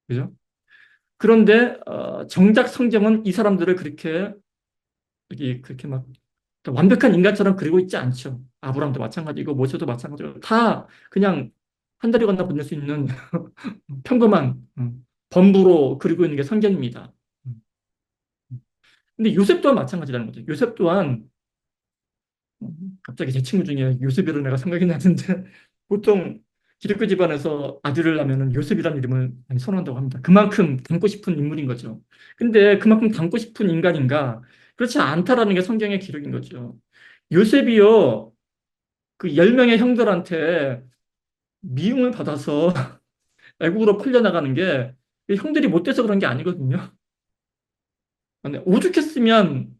그죠? 그런데 정작 성경은 이 사람들을 그렇게 막 완벽한 인간처럼 그리고 있지 않죠. 아브라함도 마찬가지고 모세도 마찬가지고 다 그냥 한 다리 건너 건널 수 있는 평범한 범부로 그리고 있는 게 성경입니다. 음. 근데 요셉 또한 마찬가지라는 거죠. 요셉 또한 갑자기 제 친구 중에 요셉이라는 애가 생각이 나는데 보통 기독교 집안에서 아들을 낳으면 요셉이라는 이름을 많이 선호한다고 합니다. 그만큼 닮고 싶은 인물인 거죠. 근데 그만큼 닮고 싶은 인간인가? 그렇지 않다라는 게 성경의 기록인 거죠. 요셉이요, 그 10명의 형들한테 미움을 받아서 애국으로 풀려나가는 게 형들이 못돼서 그런 게 아니거든요. 근데 오죽했으면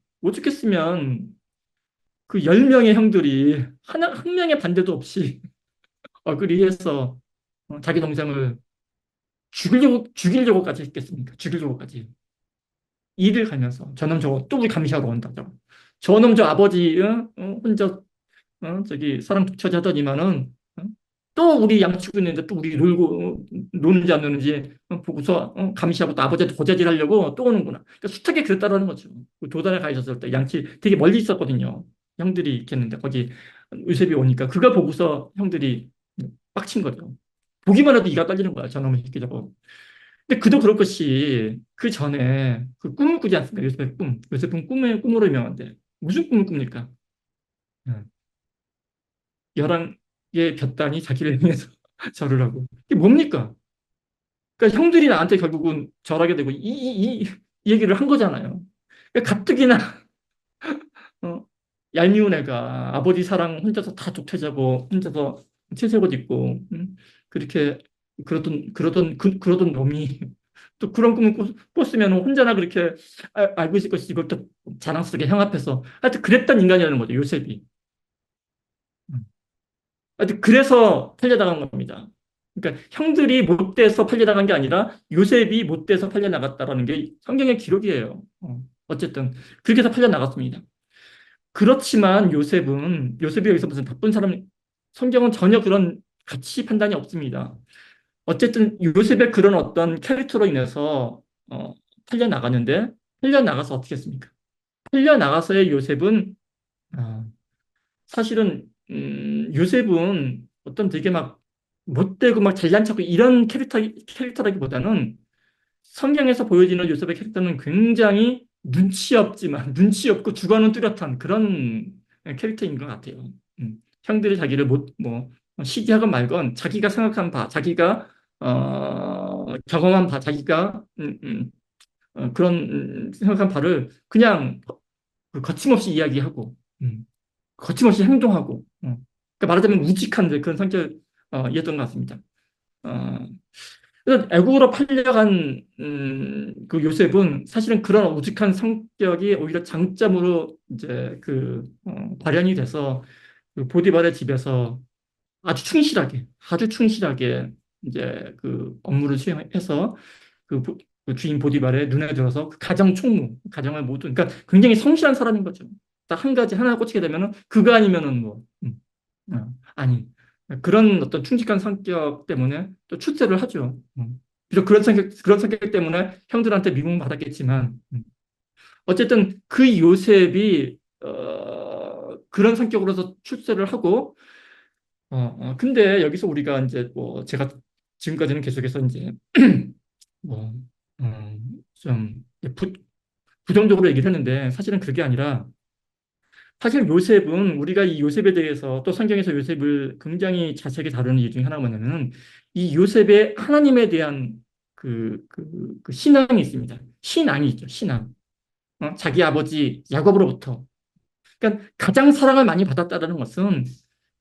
그 10명의 형들이 한 명의 반대도 없이 그리해서 자기 동생을 죽이려고까지 했겠습니까? 죽이려고까지. 일을 가면서 저놈 저거 또 우리 감시하러 온다. 저놈 저 아버지 혼자 저기 사람 독차지하더니만은 또 우리 양치고 있는데 또 우리 노는지 안 노는지 보고서 감시하고 또 아버지한테 고자질하려고 또 오는구나. 그러니까 숱하게 그랬다라는 거죠. 그 도단에 가 있었을 때 양치 되게 멀리 있었거든요. 형들이 있겠는데 거기 요셉이 오니까 그거 보고서 형들이 빡친 거죠. 보기만 해도 이가 떨리는 거야. 저놈의 새끼 저거. 근데 그도 그럴 것이 그 전에 그 꿈을 꾸지 않습니까? 요셉의 꿈. 요셉은 꿈으로 유명한데 무슨 꿈을 꿉니까? 네. 11개 볕단이 자기를 향해서 절을 하고. 이게 뭡니까? 그러니까 형들이 나한테 결국은 절하게 되고 이 얘기를 한 거잖아요. 그러니까 가뜩이나 어, 얄미운 애가 아버지 사랑 혼자서 다 독차지하고 혼자서 채색옷 입고 그렇게 그러던 놈이 또 그런 꿈을 꿨으면 혼자나 그렇게 알고 있을 것이지 이걸 또 자랑스럽게 형 앞에서 하여튼 그랬던 인간이라는 거죠 요셉이. 음. 하여튼 그래서 팔려나간 겁니다. 그러니까 형들이 못돼서 팔려나간 게 아니라 요셉이 못돼서 팔려나갔다라는 게 성경의 기록이에요. 어쨌든 그렇게 해서 팔려나갔습니다. 그렇지만 요셉이 여기서 무슨 나쁜 사람, 성경은 전혀 그런 가치 판단이 없습니다. 어쨌든 요셉의 그런 어떤 캐릭터로 인해서 팔려나가는데 팔려나가서 어떻게 했습니까? 팔려나가서의 요셉은 아, 사실은 요셉은 어떤 되게 막 못되고 막 잘난 척 이런 캐릭터라기보다는 성경에서 보여지는 요셉의 캐릭터는 굉장히 눈치 없고 주관은 뚜렷한 그런 캐릭터인 것 같아요. 형들이 자기를 시기하건 말건 자기가 생각한 바, 자기가 경험한 바, 자기가 그런 생각한 바를 그냥 그 거침없이 이야기하고 거침없이 행동하고 그러니까 말하자면 우직한 그런 성격이었던 것 같습니다. 어, 그래서 애국으로 팔려간 그 요셉은 사실은 그런 우직한 성격이 오히려 장점으로 이제 발현이 돼서 그 보디발의 집에서 아주 충실하게 이제 그 업무를 수행해서 그 주인 보디발의 눈에 들어서 그 가정 총무, 가정을 모두, 그러니까 굉장히 성실한 사람인 거죠. 딱 한 가지 하나 꽂히게 되면은 그거 아니면은 뭐, 아니. 그런 어떤 충직한 성격 때문에 또 출세를 하죠. 비록 그런 성격 때문에 형들한테 미움을 받았겠지만, 어쨌든 그 요셉이, 그런 성격으로서 출세를 하고, 근데 여기서 우리가 이제 뭐 제가 지금까지는 계속해서 이제 뭐, 좀 부정적으로 얘기를 했는데 사실은 그게 아니라 사실 요셉은 우리가 이 요셉에 대해서 또 성경에서 요셉을 굉장히 자세하게 다루는 이유 중에 하나가 뭐냐면은 이 요셉의 하나님에 대한 그 신앙이 있습니다. 신앙이 있죠. 신앙. 자기 아버지 야곱으로부터. 그러니까 가장 사랑을 많이 받았다라는 것은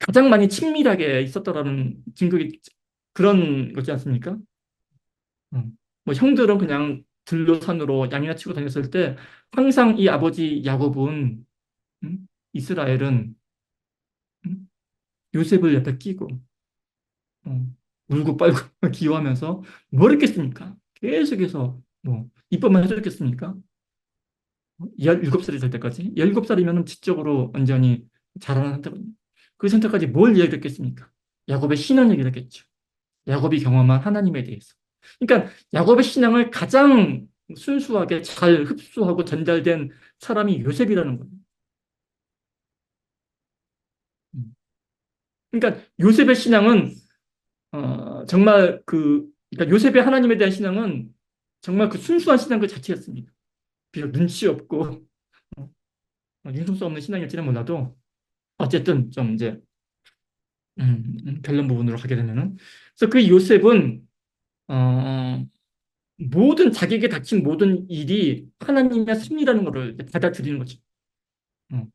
가장 많이 친밀하게 있었다라는 증거기 그런 거지 않습니까? 뭐 형들은 그냥 들로 산으로 양이나 치고 다녔을 때 항상 이 아버지 야곱은 이스라엘은 음, 요셉을 옆에 끼고 어, 울고 빨고 기워하면서 뭘 했겠습니까? 계속해서 뭐 이것만 해줬겠습니까? 17살이 될 때까지 17살이면 지적으로 완전히 자라는 상태거든요. 그 상태까지 뭘 이야기했겠습니까? 야곱의 신앙 얘기를 했겠죠. 야곱이 경험한 하나님에 대해서. 그러니까 야곱의 신앙을 가장 순수하게 잘 흡수하고 전달된 사람이 요셉이라는 거예요. 음. 그러니까 요셉의 신앙은 정말 그러니까 요셉의 하나님에 대한 신앙은 정말 그 순수한 신앙 그 자체였습니다. 비록 눈치 없고 융통성 없는 신앙일지는 몰라도 어쨌든 좀 이제 결론 부분으로 가게 되면은 그래서 그 요셉은 어, 모든 자기에게 닥친 모든 일이 하나님의 섭리라는 것을 받아들이는 거죠.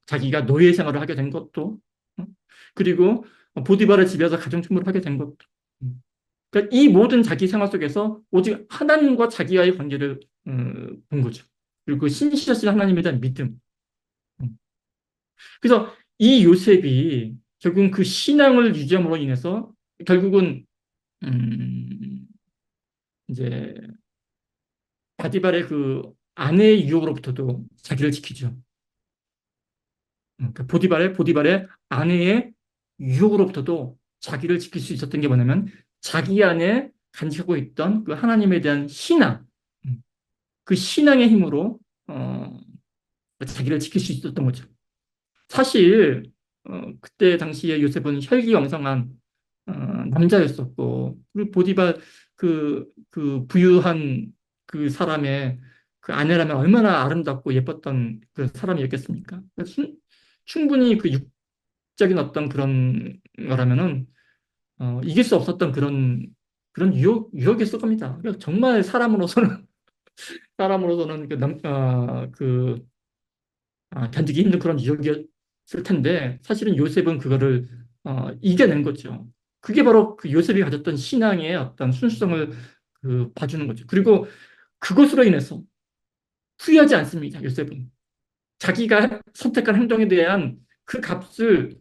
자기가 노예 생활을 하게 된 것도 그리고 보디발의 집에서 가정 충돌을 하게 된 것도 그러니까 이 모든 자기 생활 속에서 오직 하나님과 자기와의 관계를 본 거죠. 그리고 그 신실하신 하나님에 대한 믿음. 음. 그래서 이 요셉이 결국은 그 신앙을 유지함으로 인해서 결국은 음, 이제 바디발의 그 아내의 유혹으로부터도 자기를 지키죠. 그러니까 보디발의 아내의 유혹으로부터도 자기를 지킬 수 있었던 게 뭐냐면 자기 안에 간직하고 있던 그 하나님에 대한 신앙, 음, 그 신앙의 힘으로 자기를 지킬 수 있었던 거죠. 사실 그때 당시에 요셉은 혈기왕성한 남자였었고 그리고 보디발 그 부유한 그 사람의 그 아내라면 얼마나 아름답고 예뻤던 그 사람이었겠습니까? 충분히 그 적인 어떤 그런 거라면은 이길 수 없었던 그런 유혹이었을 겁니다. 그러니까 정말 사람으로서는 견디기 힘든 그런 유혹이었을 텐데 사실은 요셉은 그거를 이겨낸 거죠. 그게 바로 그 요셉이 가졌던 신앙의 어떤 순수성을 봐주는 거죠. 그리고 그것으로 인해서 후회하지 않습니다. 요셉은 자기가 선택한 행동에 대한 그 값을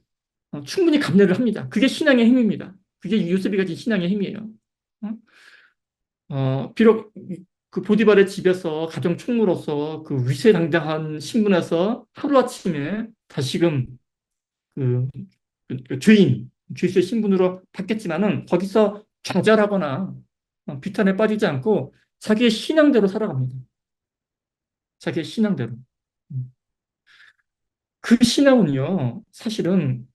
충분히 감내를 합니다. 그게 신앙의 힘입니다. 그게 요셉이 가진 신앙의 힘이에요. 어? 비록 그 보디발의 집에서 가정 총무로서 그 위세당당한 신분에서 하루아침에 다시금 그, 그 죄수의 신분으로 바뀌었지만은 거기서 좌절하거나 비탄에 빠지지 않고 자기의 신앙대로 살아갑니다. 자기의 신앙대로. 음. 그 신앙은요, 사실은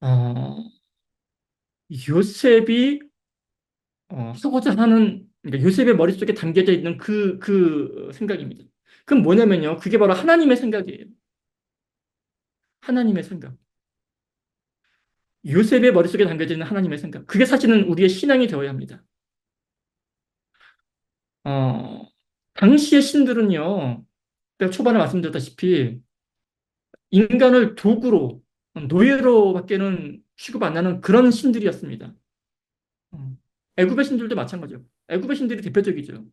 어, 요셉이 하고자 하는 그러니까 요셉의 머릿속에 담겨져 있는 그 생각입니다. 그건 뭐냐면요. 그게 바로 하나님의 생각이에요. 하나님의 생각. 요셉의 머릿속에 담겨져 있는 하나님의 생각. 그게 사실은 우리의 신앙이 되어야 합니다. 어, 당시의 신들은요. 제가 초반에 말씀드렸다시피 인간을 도구로 노예로밖에는 취급 안 하는 그런 신들이었습니다. 어, 애굽의 신들도 마찬가지요. 애굽의 신들이 대표적이죠.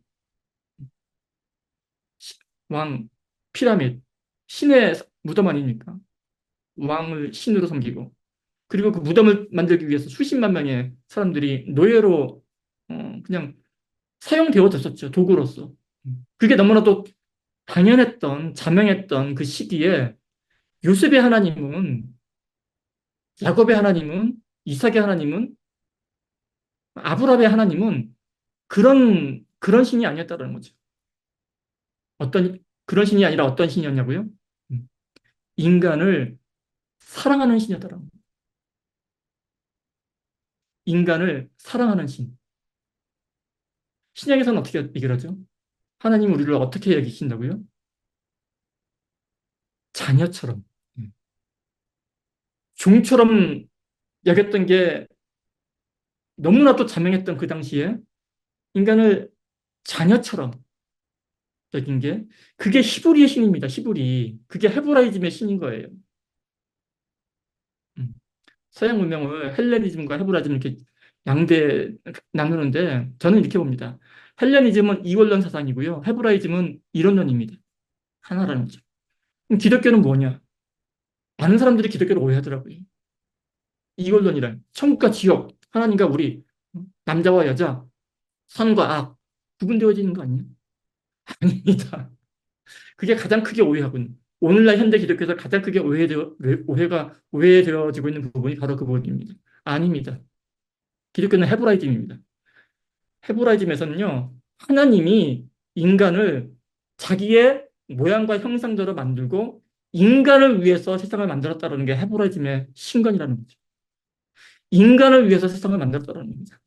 왕, 피라밋, 신의 무덤 아닙니까? 왕을 신으로 섬기고. 그리고 그 무덤을 만들기 위해서 수십만 명의 사람들이 노예로 그냥 사용되어졌었죠. 도구로서. 그게 너무나도 당연했던, 자명했던 그 시기에 요셉의 하나님은, 야곱의 하나님은, 이삭의 하나님은, 아브라함의 하나님은 그런 신이 아니었다는 거죠. 그런 신이 아니라 어떤 신이었냐고요? 음, 인간을 사랑하는 신이었다는 거예요. 인간을 사랑하는 신. 신약에서는 어떻게 얘기를 하죠? 하나님 우리를 어떻게 여기신다고요? 자녀처럼. 음, 종처럼 여겼던 게 너무나도 자명했던 그 당시에 인간을 자녀처럼 여긴 게 그게 히브리의 신입니다. 히브리. 그게 헤브라이즘의 신인 거예요. 음. 서양 문명을 헬레니즘과 헤브라이즘 이렇게 양대 나누는데 저는 이렇게 봅니다. 헬레니즘은 이원론 사상이고요. 헤브라이즘은 이론론입니다. 하나라는 거죠. 그럼 기독교는 뭐냐? 많은 사람들이 기독교를 오해하더라고요. 이원론이란 천국과 지옥, 하나님과 우리, 남자와 여자, 선과 악 구분되어지는 거 아니에요? 아닙니다. 그게 가장 크게 오해하군. 오늘날 현대 기독교에서 가장 크게 오해되어지고 있는 부분이 바로 그 부분입니다. 아닙니다. 기독교는 헤브라이즘입니다. 헤브라이즘에서는요, 하나님이 인간을 자기의 모양과 형상대로 만들고 인간을 위해서 세상을 만들었다는 게 헤브라이즘의 신관이라는 거죠. 인간을 위해서 세상을 만들었다는 겁니다.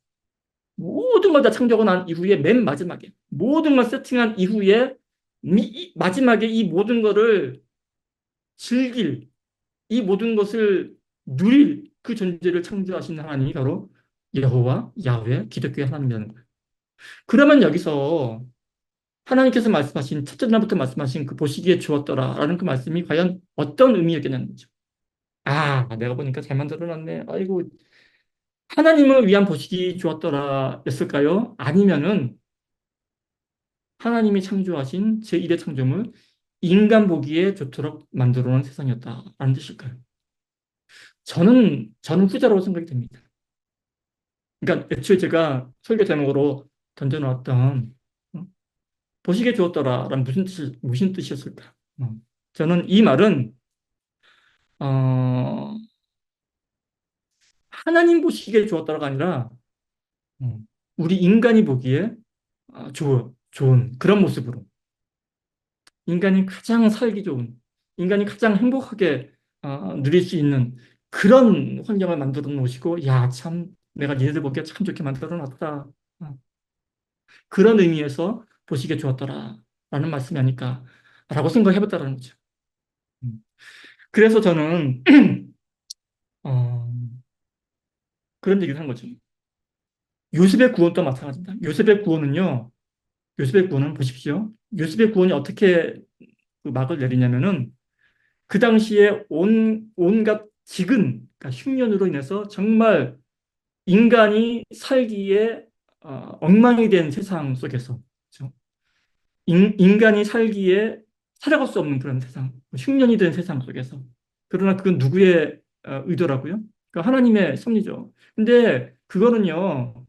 모든 걸 다 창조하고 난 이후에 맨 마지막에 모든 걸 세팅한 이후에 마지막에 이 모든 것을 즐길 이 모든 것을 누릴 그 존재를 창조하신 하나님이 바로 여호와 야훼 기독교의 하나님이라는 거예요. 그러면 여기서 하나님께서 말씀하신 첫째 날부터 말씀하신 그 보시기에 주었더라라는 그 말씀이 과연 어떤 의미였겠냐는 거죠. 아, 내가 보니까 잘 만들어놨네. 아이고, 하나님을 위한 보시기 주었더라였을까요? 아니면은 하나님이 창조하신 제1의 창조물 인간 보기에 좋도록 만들어 놓은 세상이었다라는 뜻일까요? 저는 후자라고 생각이 됩니다. 그러니까 애초에 제가 설교 제목으로 던져놓았던 보시기에 주었더라라는 무슨 뜻이었을까? 저는 이 말은 어, 하나님 보시기에 주었다가 아니라 어, 우리 인간이 보기에 좋은 그런 모습으로 인간이 가장 살기 좋은 인간이 가장 행복하게 누릴 수 있는 그런 환경을 만들어 놓으시고 야, 참 내가 니네들 보기에 참 좋게 만들어 놨다. 그런 의미에서 보시기에 주었더라라는 말씀이 아닐까라고 생각해 봤다는 거죠. 음. 그래서 저는 어, 그런 얘기를 한 거죠. 요셉의 구원도 마찬가지입니다. 요셉의 구원은 보십시오. 요셉의 구원이 어떻게 그 막을 내리냐면은 그 당시에 온갖 그러니까 흉년으로 인해서 정말 인간이 살기에 엉망이 된 세상 속에서 그렇죠? 인간이 살기에 살아갈 수 없는 그런 세상, 흉년이 된 세상 속에서. 그러나 그건 누구의 의도라고요? 그 하나님의 섭리죠. 근데 그거는요,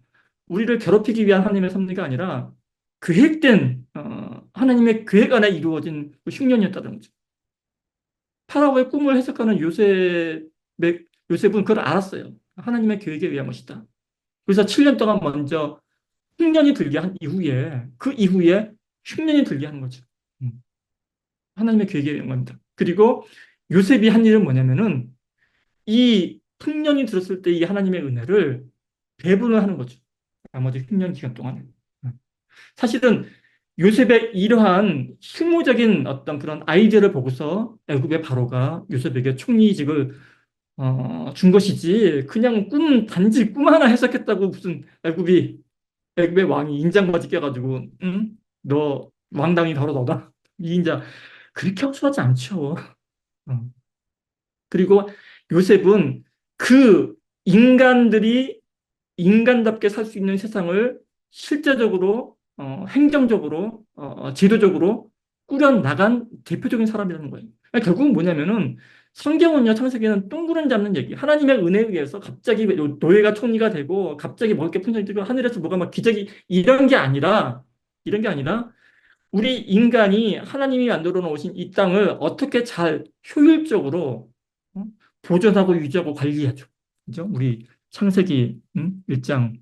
우리를 괴롭히기 위한 하나님의 섭리가 아니라 계획된 하나님의 계획 안에 이루어진 그 흉년이었다는 거죠. 파라오의 꿈을 해석하는 요셉은 그걸 알았어요. 하나님의 계획에 의한 것이다. 그래서 7년 동안 먼저 흉년이 들게 한 이후에 그 이후에 흉년이 들게 하는 거죠. 음. 하나님의 계획에 의한 겁니다. 그리고 요셉이 한 일은 뭐냐면은 이 흉년이 들었을 때 이 하나님의 은혜를 배분을 하는 거죠. 나머지 흉년 기간 동안에. 사실은 요셉의 이러한 실무적인 어떤 그런 아이디어를 보고서 애굽의 바로가 요셉에게 총리직을 준 것이지 그냥 단지 꿈 하나 해석했다고 무슨 애굽의 왕이 인장바지 껴가지고 응? 너 왕당이 바로 너다 이 인자 그렇게 허술하지 않죠. 어. 그리고 요셉은 그 인간들이 인간답게 살 수 있는 세상을 실제적으로 행정적으로 제도적으로 꾸려나간 대표적인 사람이라는 거예요. 그러니까 결국은 뭐냐면은 성경은요, 창세기는 똥구름 잡는 얘기. 하나님의 은혜에 의해서 갑자기 노예가 총리가 되고 갑자기 먹을 게 풍성이 뜨고 하늘에서 뭐가 막 기적이 이런 게 아니라 우리 인간이 하나님이 만들어 놓으신 이 땅을 어떻게 잘 효율적으로 어? 보존하고 유지하고 관리하죠. 그죠? 우리 창세기 1장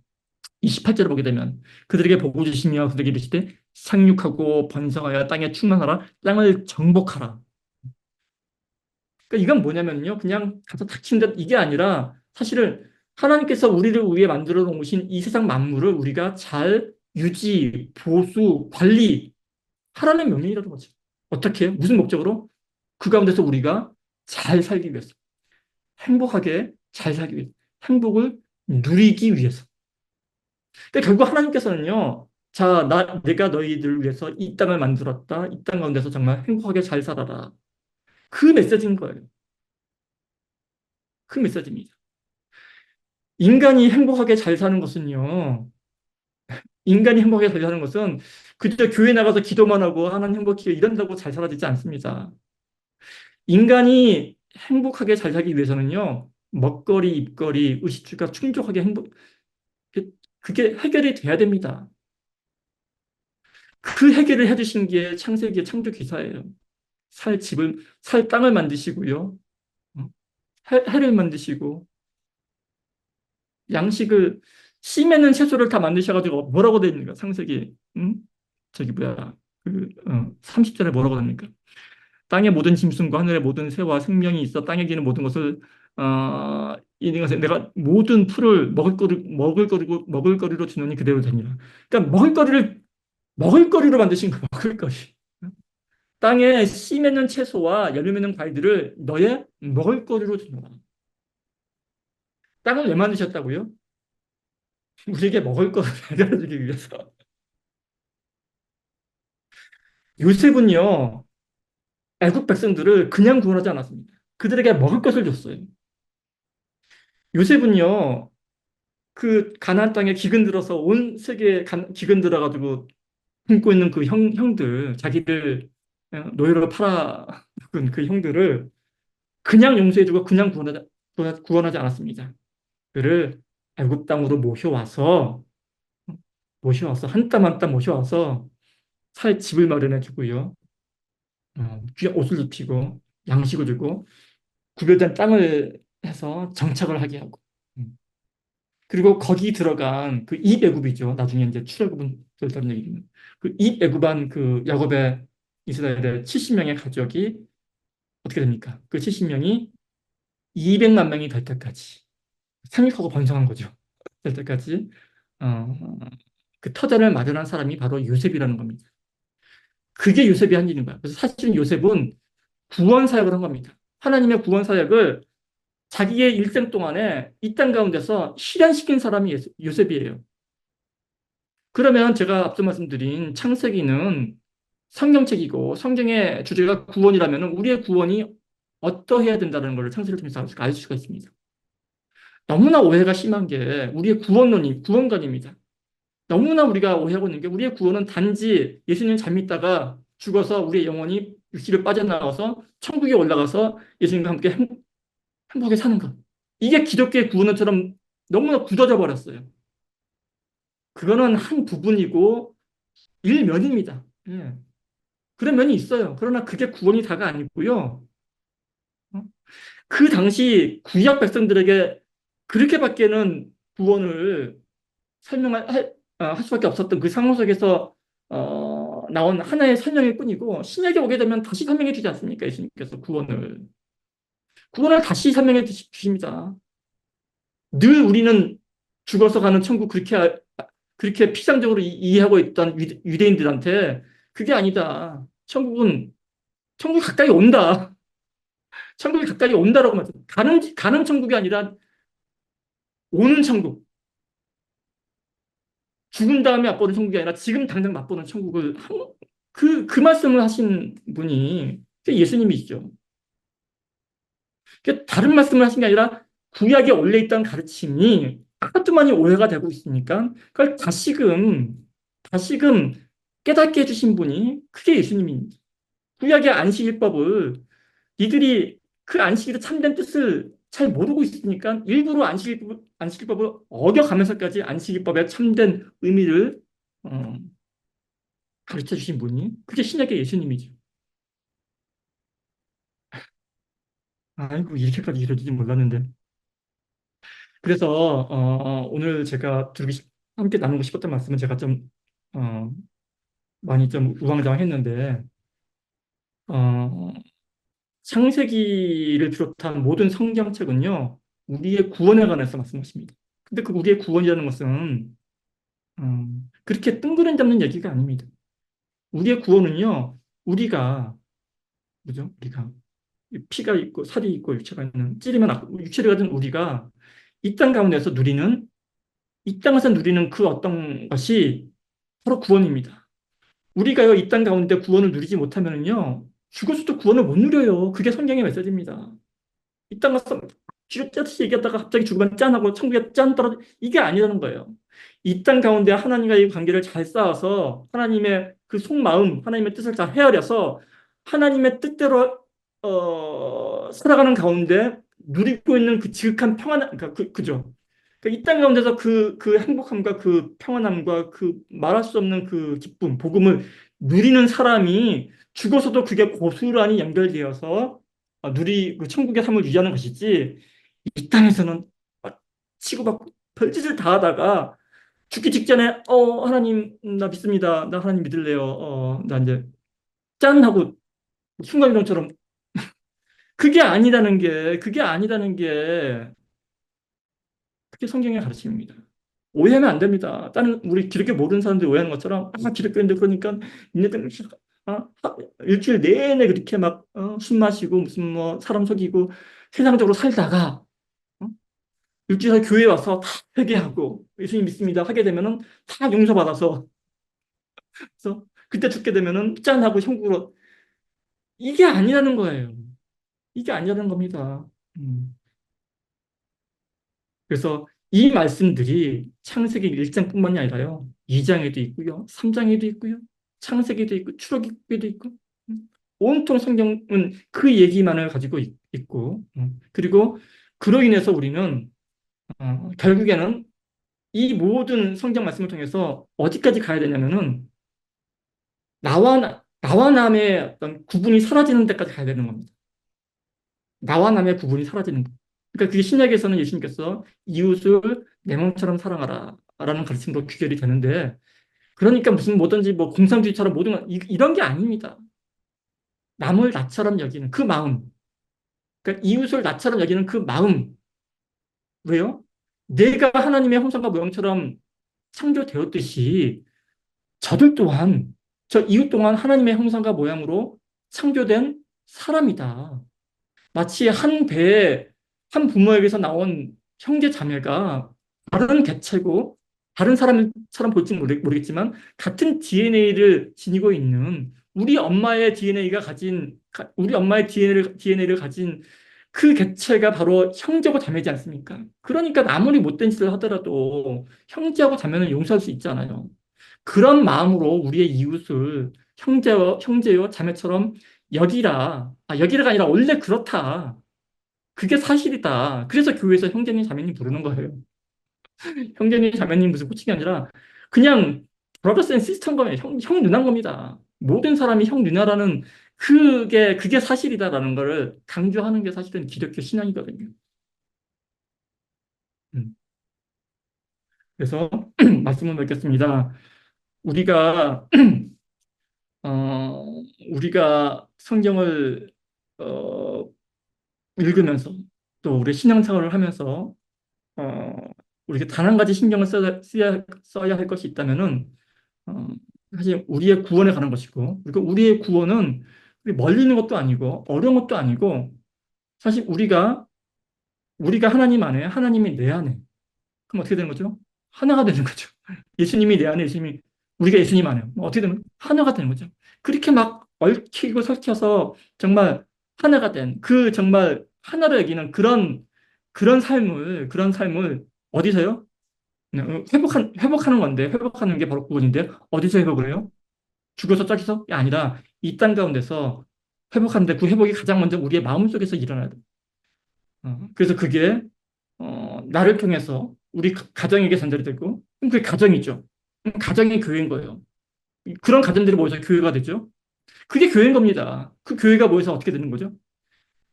28절을 보게 되면 그들에게 복을 주시며 그들에게 이르시되 상륙하고 번성하여 땅에 충만하라 땅을 정복하라. 그러니까 이건 뭐냐면요. 그냥 가서 닥친 듯 이게 아니라 사실은 하나님께서 우리를 위해 만들어 놓으신 이 세상 만물을 우리가 잘 유지, 보수, 관리 하라는 명령이라는 거죠. 어떻게? 무슨 목적으로? 그 가운데서 우리가 잘 살기 위해서. 행복하게 잘 살기 위해서. 행복을 누리기 위해서. 그러니까 결국 하나님께서는요. 자, 내가 너희들을 위해서 이 땅을 만들었다. 이 땅 가운데서 정말 행복하게 잘 살아라. 그 메시지인 거예요. 그 메시지입니다. 인간이 행복하게 잘 사는 것은요. 인간이 행복하게 잘 사는 것은 그저 교회 나가서 기도만 하고 하나님 행복해 이런다고 잘 살아지지 않습니다. 인간이 행복하게 잘 살기 위해서는요, 먹거리, 입거리, 의식주가 충족하게 그게 해결이 돼야 됩니다. 그 해결을 해주신 게 창세기의 창조 기사예요. 살 땅을 만드시고요, 어? 해를 만드시고, 양식을, 씨 맺는 채소를 다 만드셔가지고 뭐라고 되어 있는가, 창세기, 저기 뭐야, 30절에 뭐라고 됩니까? 땅의 모든 짐승과 하늘의 모든 새와 생명이 있어 땅에 기는 모든 것을 이는 것에 내가 모든 풀을 먹을거리로 주노니 그대로 되니라. 그러니까 먹을거리로 만드신 거 먹을거리. 땅에 씨 맺는 채소와 열매 맺는 과일들을 너의 먹을거리로 주노라. 땅을 왜 만드셨다고요? 우리에게 먹을거리를 해결해주기 위해서. 요셉은요, 애국 백성들을 그냥 구원하지 않았습니다. 그들에게 먹을 것을 줬어요. 요셉은요, 그 가나안 땅에 기근 들어서 온 세계에 기근 들어가지고 굶고 있는 그 형들, 자기를 노예로 팔아먹은 그 형들을 그냥 용서해주고 그냥 구원하지 않았습니다. 그를 애굽 땅으로 모셔와서 한 땀 한 땀 모셔와서 살 집을 마련해 주고요. 귀한 옷을 입히고 양식을 주고 구별된 땅을 해서 정착을 하게 하고 그리고 거기 들어간 그 입애굽이죠. 나중에 이제 출애굽은 다른 얘기는 그 입애굽한 그 야곱의 이스라엘의 70명의 가족이 어떻게 됩니까? 그 70명이 200만 명이 될 때까지 상륙하고 번성한 거죠. 될 때까지 어, 그 터전을 마련한 사람이 바로 요셉이라는 겁니다. 그게 요셉이 한 일인 거야. 그래서 사실은 요셉은 구원 사역을 한 겁니다. 하나님의 구원 사역을 자기의 일생 동안에 이 땅 가운데서 실현시킨 사람이 요셉이에요. 그러면 제가 앞서 말씀드린 창세기는 성경책이고 성경의 주제가 구원이라면 우리의 구원이 어떠해야 된다는 것을 창세기를 통해서 알 수가 있습니다. 너무나 오해가 심한 게 우리의 구원론입니다. 너무나 우리가 오해하고 있는 게 우리의 구원은 단지 예수님 잘 믿다가 죽어서 우리의 영혼이 육지를 빠져나가서 천국에 올라가서 예수님과 함께 행복하게 사는 것. 이게 기독교의 구원처럼 너무나 굳어져 버렸어요. 그거는 한 부분이고 일면입니다. 예. 그런 면이 있어요. 그러나 그게 구원이 다가 아니고요. 어? 그 당시 구약 백성들에게 그렇게밖에는 구원을 할 수밖에 없었던 그 상황 속에서 나온 하나의 설명일 뿐이고 신약에 오게 되면 다시 설명해 주지 않습니까? 예수님께서 구원을 다시 설명해 주십니다. 늘 우리는 죽어서 가는 천국 그렇게 피상적으로 이해하고 있던 유대인들한테 그게 아니다. 천국 가까이 온다. 천국이 가까이 온다라고 말씀. 가는 천국이 아니라 오는 천국. 죽은 다음에 맛보는 천국이 아니라 지금 당장 맛보는 천국을 그 말씀을 하신 분이 예수님이시죠. 다른 말씀을 하신 게 아니라 구약에 올려있던 가르침이 하도 많이 오해가 되고 있으니까 그걸 다시금 깨닫게 해주신 분이 그게 예수님입니다. 구약의 안식일법을 이들이 그 안식일의 참된 뜻을 잘 모르고 있으니까 일부러 안식일법을 어겨가면서까지 안식일법의 참된 의미를 어, 가르쳐 주신 분이 그게 신약의 예수님이죠. 아이고 이렇게까지 이러지 몰랐는데. 그래서 오늘 제가 함께 나누고 싶었던 말씀은 제가 좀 어, 많이 좀 우왕좌왕했는데 어, 창세기를 비롯한 모든 성경책은요 우리의 구원에 관해서 말씀하십니다. 근데 그 우리의 구원이라는 것은 그렇게 뜬구름 잡는 얘기가 아닙니다. 우리의 구원은요 우리가 뭐죠? 우리가 피가 있고 살이 있고 육체가 있는 찌리면 육체를 가진 우리가 이 땅 가운데서 누리는 이 땅에서 누리는 그 어떤 것이 바로 구원입니다. 우리가요, 이 땅 가운데 구원을 누리지 못하면요, 죽어서도 구원을 못 누려요. 그게 성경의 메시지입니다. 이 땅 가서 쥐짜듯이 얘기하다가 갑자기 죽으면 짠 하고 천국에 짠 떨어져. 이게 아니라는 거예요. 이 땅 가운데 하나님과의 관계를 잘 쌓아서 하나님의 그 속마음, 하나님의 뜻을 잘 헤아려서 하나님의 뜻대로 살아가는 가운데 누리고 있는 그 지극한 평안, 그러니까 그죠? 그러니까 이 땅 가운데서 그 행복함과 그 평안함과 그 말할 수 없는 그 기쁨, 복음을 누리는 사람이 죽어서도 그게 고스란히 연결되어서 그 천국의 삶을 유지하는 것이지 이 땅에서는 막 치고받고 별짓을 다 하다가 죽기 직전에 하나님 나 믿습니다. 나 하나님 믿을래요. 나 이제 짠 하고 순간이동처럼 그게 아니라는 게 그게 성경의 가르침입니다. 오해하면 안 됩니다. 다른 우리 기독교 모르는 사람들이 오해하는 것처럼 기독교인들 그러니까 니네들 일주일 내내 그렇게 막 술 마시고 무슨 뭐 사람 속이고 세상적으로 살다가 어? 일주일 교회 와서 다 회개하고 예수님 믿습니다 하게 되면은 다 용서받아서 그래서 그때 죽게 되면은 짠하고 천국으로 이게 아니라는 거예요. 이게 아니라는 겁니다. 음. 그래서 이 말씀들이 창세기 1장뿐만이 아니라요. 2장에도 있고요. 3장에도 있고요. 창세기도 있고 출애굽기도 있고 온통 성경은 그 얘기만을 가지고 있고 그리고 그로 인해서 우리는 결국에는 이 모든 성경 말씀을 통해서 어디까지 가야 되냐면은 나와 남의 어떤 구분이 사라지는 데까지 가야 되는 겁니다. 나와 남의 구분이 사라지는 거. 그러니까 그게 신약에서는 예수님께서 이웃을 내 몸처럼 사랑하라 라는 가르침으로 귀결이 되는데 그러니까 무슨 뭐든지 뭐 공산주의처럼 모든 이런 게 아닙니다. 남을 나처럼 여기는 그 마음, 그러니까 이웃을 나처럼 여기는 그 마음. 왜요? 내가 하나님의 형상과 모형처럼 창조되었듯이 저들 또한 저 이웃 또한 하나님의 형상과 모양으로 창조된 사람이다. 마치 한 배에 한 부모에게서 나온 형제 자매가 다른 개체고 다른 사람처럼 볼지 모르겠지만 같은 DNA를 지니고 있는 우리 엄마의 DNA를 가진 그 개체가 바로 형제고 자매지 않습니까? 그러니까 아무리 못된 짓을 하더라도 형제하고 자매는 용서할 수 있잖아요. 그런 마음으로 우리의 이웃을 형제요 자매처럼 여기라가 아니라 원래 그렇다. 그게 사실이다. 그래서 교회에서 형제님, 자매님 부르는 거예요. 형제님, 자매님 무슨 호칭이 아니라 그냥 브라더스 앤 시스터인 거예요. 형, 누나인 겁니다. 모든 사람이 형, 누나라는 그게 사실이다라는 거를 강조하는 게 사실은 기독교 신앙이거든요. 음. 그래서 말씀을 맺겠습니다. 우리가 어, 우리가 성경을 어, 읽으면서 또 우리 신앙생활을 하면서 어, 우리가 단 한 가지 신경을 써야 할 것이 있다면은 어, 사실 우리의 구원에 관한 것이고 그리고 우리의 구원은 멀리 있는 것도 아니고 어려운 것도 아니고 사실 우리가 하나님 안에 하나님이 내 안에 그럼 어떻게 되는 거죠? 하나가 되는 거죠. 예수님이 내 안에 우리가 예수님 안에 어떻게 되는 하나가 되는 거죠. 그렇게 막 얽히고 설켜서 정말 하나가 된 그 정말 하나로 여기는 그런 삶을 어디서요? 회복하는 건데, 회복하는 게 바로 구원인데, 어디서 회복을 해요? 죽어서 저기서가 아니라 이 땅 가운데서 회복하는데 그 회복이 가장 먼저 우리의 마음속에서 일어나야 돼. 그래서 그게 나를 통해서 우리 가정에게 전달이 되고 그럼 그게 가정이죠. 가정이 교회인 거예요. 그런 가정들이 모여서 교회가 되죠. 그게 교회인 겁니다. 그 교회가 모여서 어떻게 되는 거죠?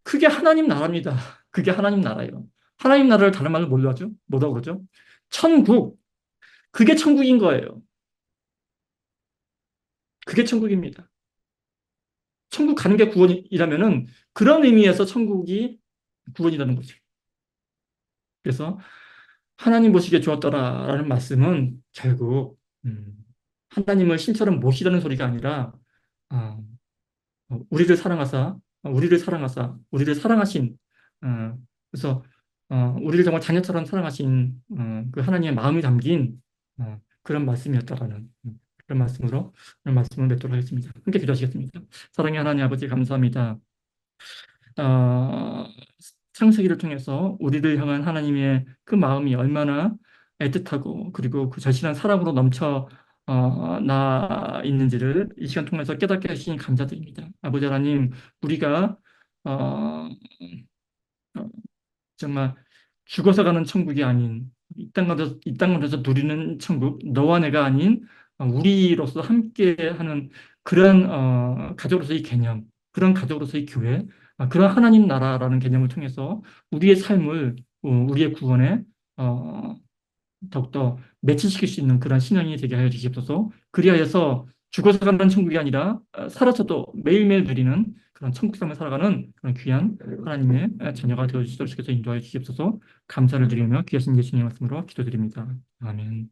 그게 하나님 나라입니다. 그게 하나님 나라예요. 하나님 나라를 다른 말로 뭘로 하죠? 뭐라고 그러죠? 천국. 그게 천국인 거예요. 그게 천국입니다. 천국 가는 게 구원이라면은 그런 의미에서 천국이 구원이라는 거죠. 그래서 하나님 보시기에 좋았더라라는 말씀은 결국 하나님을 신처럼 모시라는 소리가 아니라 어, 우리를 사랑하신 그래서 우리를 정말 자녀처럼 사랑하신 그 하나님의 마음이 담긴 그런 말씀이었다라는 그런 말씀을 맺도록 하겠습니다. 함께 기도하시겠습니다. 사랑의 하나님 아버지 감사합니다. 어, 창세기를 통해서 우리를 향한 하나님의 그 마음이 얼마나 애틋하고 그리고 그 절실한 사랑으로 넘쳐 나 있는지를 이 시간 통해서 깨닫게 하시니 감사드립니다. 아버지 하나님, 우리가 어, 어, 정말 죽어서 가는 천국이 아닌 이 땅 가운데서 누리는 천국, 너와 내가 아닌 우리로서 함께하는 그런 가족으로서의 개념, 그런 가족으로서의 교회, 그런 하나님 나라라는 개념을 통해서 우리의 삶을 우리의 구원에 어, 더욱더 매치시킬 수 있는 그런 신앙이 되게 하여 주시옵소서. 그리하여서 죽어서 가는 천국이 아니라 살아서도 매일매일 누리는 그런 천국 삶을 살아가는 그런 귀한 하나님의 자녀가 되어 주시도록 해서 인도하여 주시옵소서. 감사를 드리며 귀하신 예수님의 말씀으로 기도드립니다. 아멘.